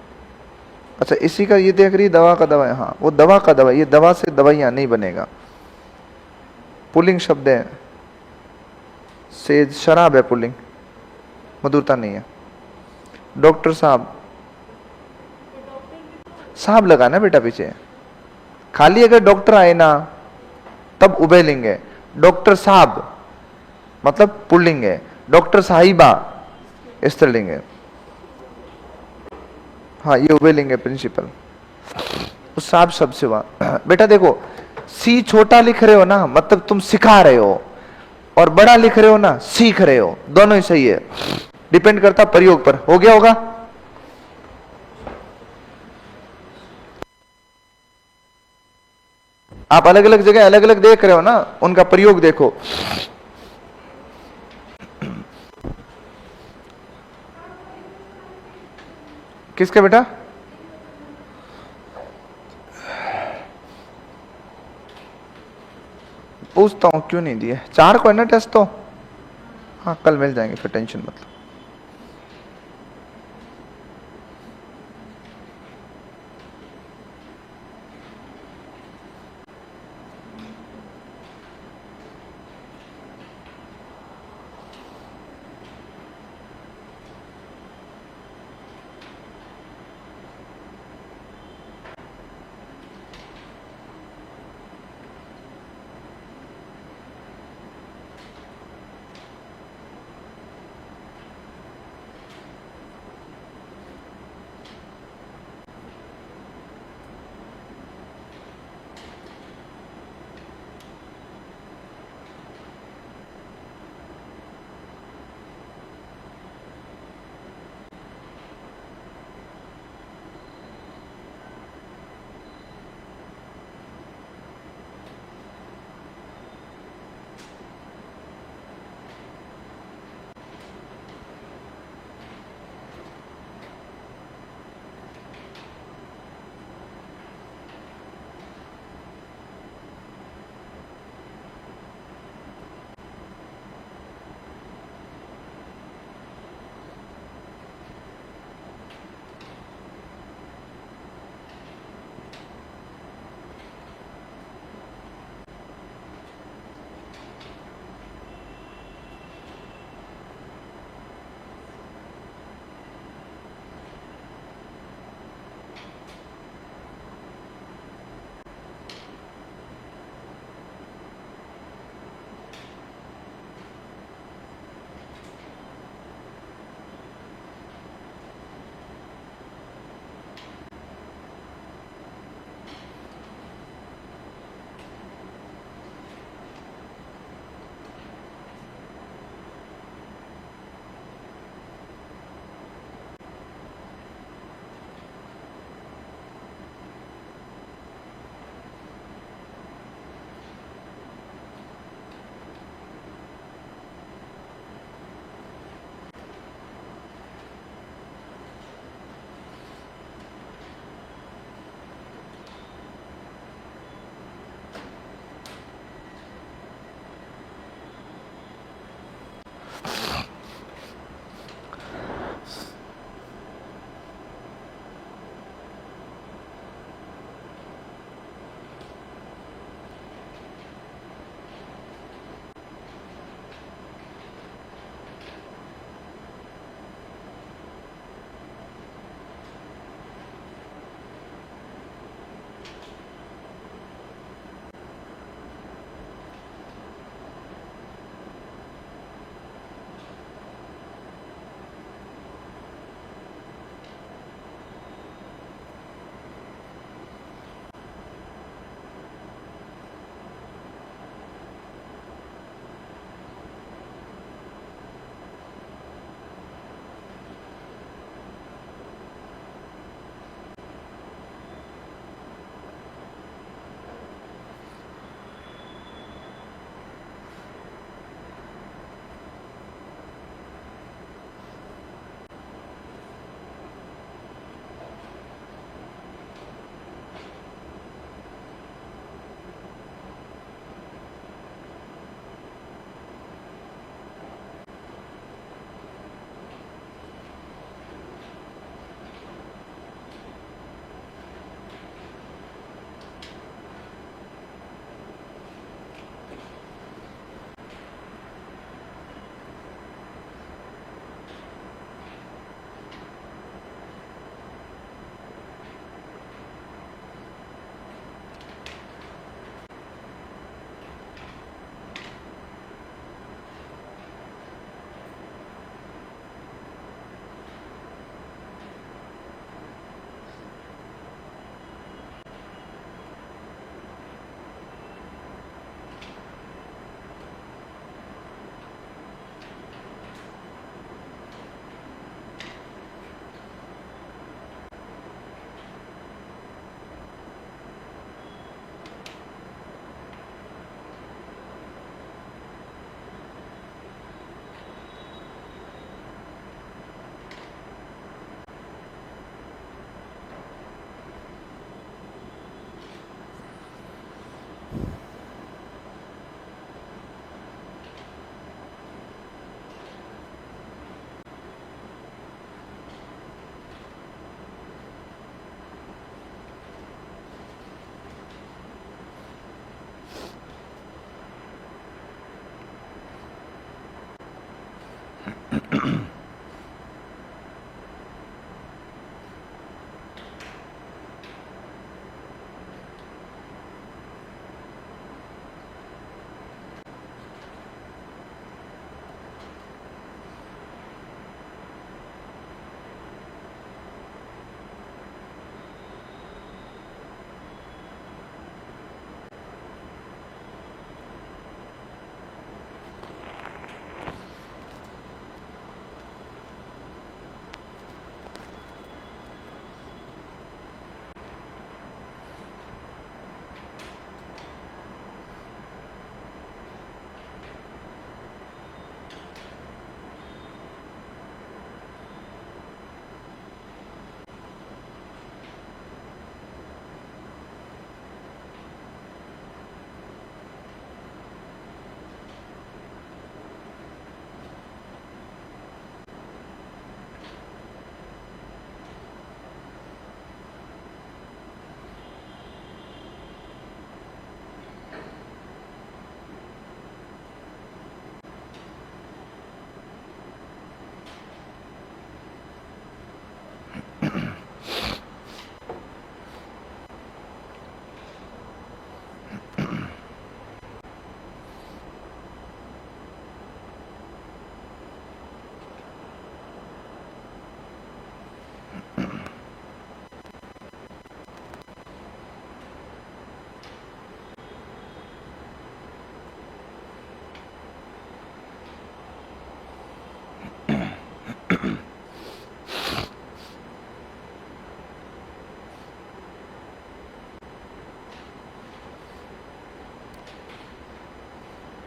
Speaker 1: अच्छा इसी का ये देख रही दवा का दवा, हाँ वो दवा का दवा, ये दवा से दवाइयां नहीं बनेगा। पुल्लिंग शब्द है, सेज शराब है पुल्लिंग, मधुरता नहीं है। डॉक्टर साहब, साहब लगाना बेटा पीछे। खाली अगर डॉक्टर आए ना तब उभयलिंग है। डॉक्टर साहब मतलब पुल्लिंग है, डॉक्टर साहिबा स्त्रीलिंग है। हाँ ये उभयलिंग है प्रिंसिपल। उस साहब शब्द से हुआ। बेटा देखो, सी छोटा लिख रहे हो ना मतलब तुम सिखा रहे हो, और बड़ा लिख रहे हो ना सीख रहे हो, दोनों ही सही है। डिपेंड करता प्रयोग पर। हो गया होगा। आप अलग अलग जगह अलग अलग देख रहे हो ना, उनका प्रयोग देखो। किसके बेटा? पूछता हूं क्यों नहीं दिए, 4 को है ना टेस्ट तो। हाँ कल मिल जाएंगे, फिर टेंशन मत लो।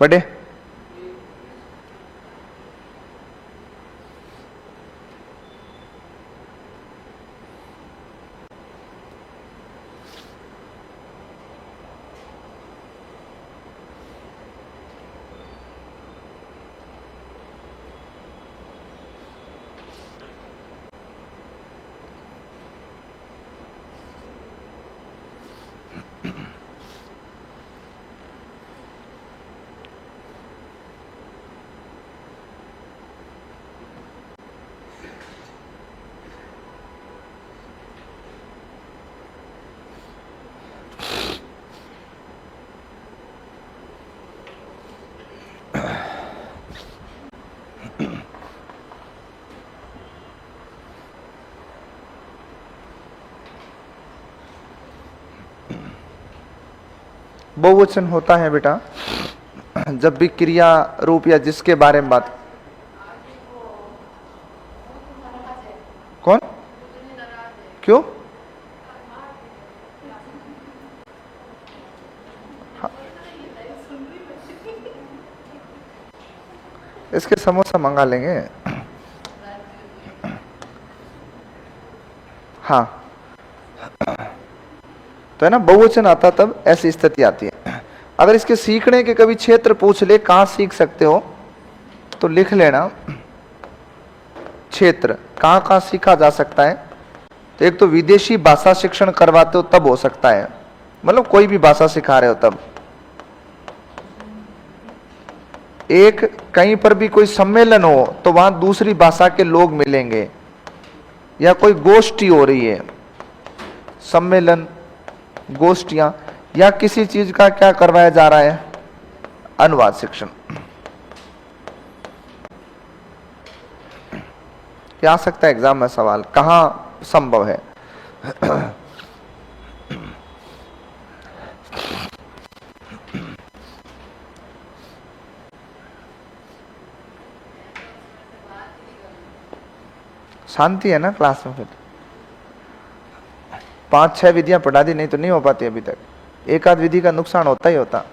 Speaker 1: बड़े बहुवचन होता है बेटा जब भी क्रिया रूप या जिसके बारे में बात। कौन? क्यों? हाँ। इसके समोसा मंगा लेंगे। हाँ तो है ना, बहुवचन आता तब ऐसी स्थिति आती है। अगर इसके सीखने के कभी क्षेत्र पूछ ले कहां सीख सकते हो तो लिख लेना क्षेत्र कहां कहां सीखा जा सकता है। तो एक तो विदेशी भाषा शिक्षण करवाते हो तब हो सकता है, मतलब कोई भी भाषा सिखा रहे हो तब। एक कहीं पर भी कोई सम्मेलन हो तो वहां दूसरी भाषा के लोग मिलेंगे, या कोई गोष्ठी हो रही है, सम्मेलन गोष्ठियां, या किसी चीज का क्या करवाया जा रहा है, अनुवाद शिक्षण। क्या आ सकता है एग्जाम में सवाल, कहां संभव है? शांति है ना क्लास में। फिर 5-6 विधियां पढ़ा दी, नहीं तो नहीं हो पाती अभी तक। एक आध विधि का नुकसान होता ही होता।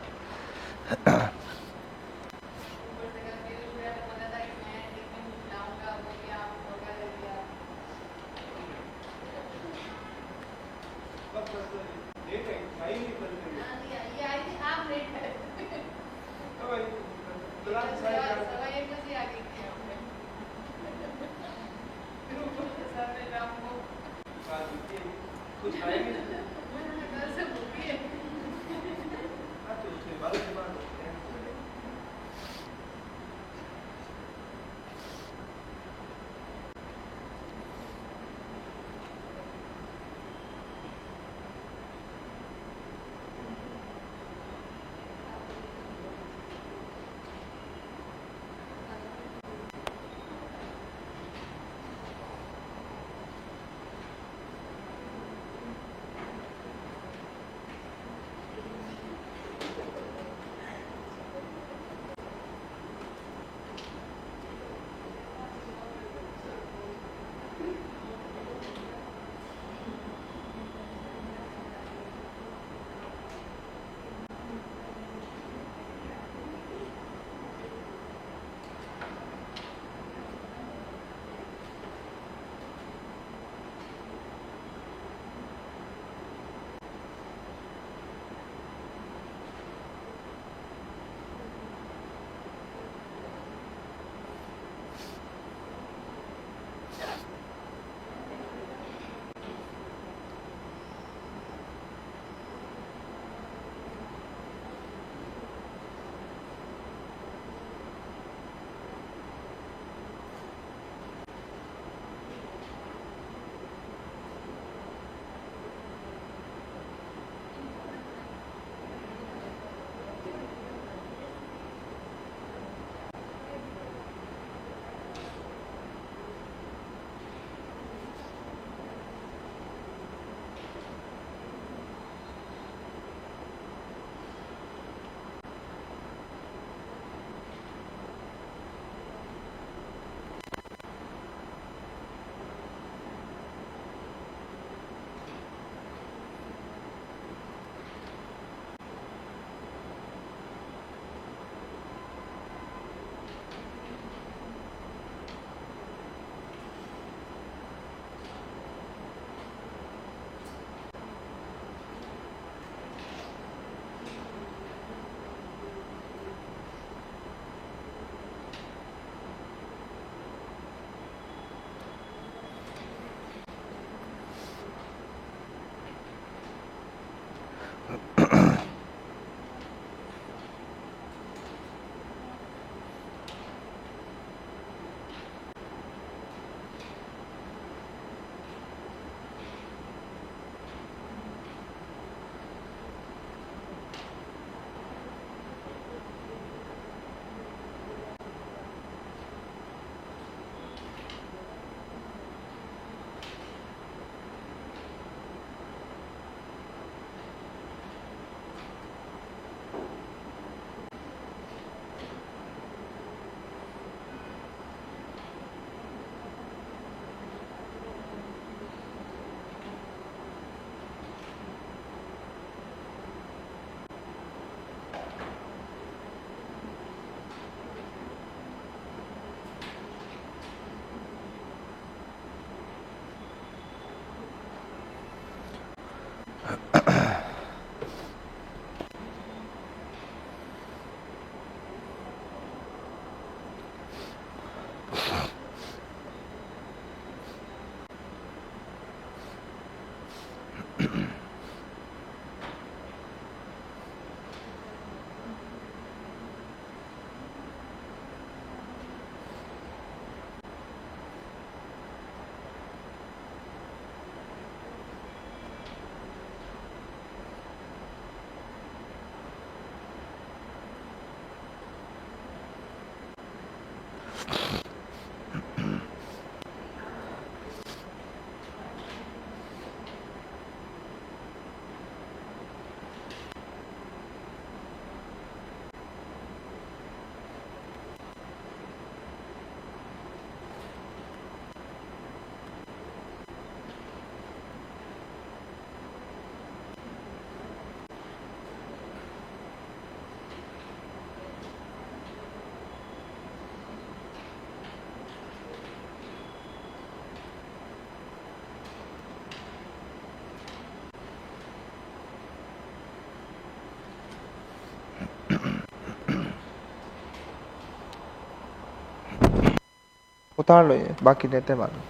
Speaker 1: उतार लो ये, बाकी देते हैं मालूम।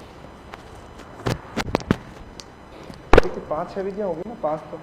Speaker 1: 5-6 विधियां होगी ना, 5 तो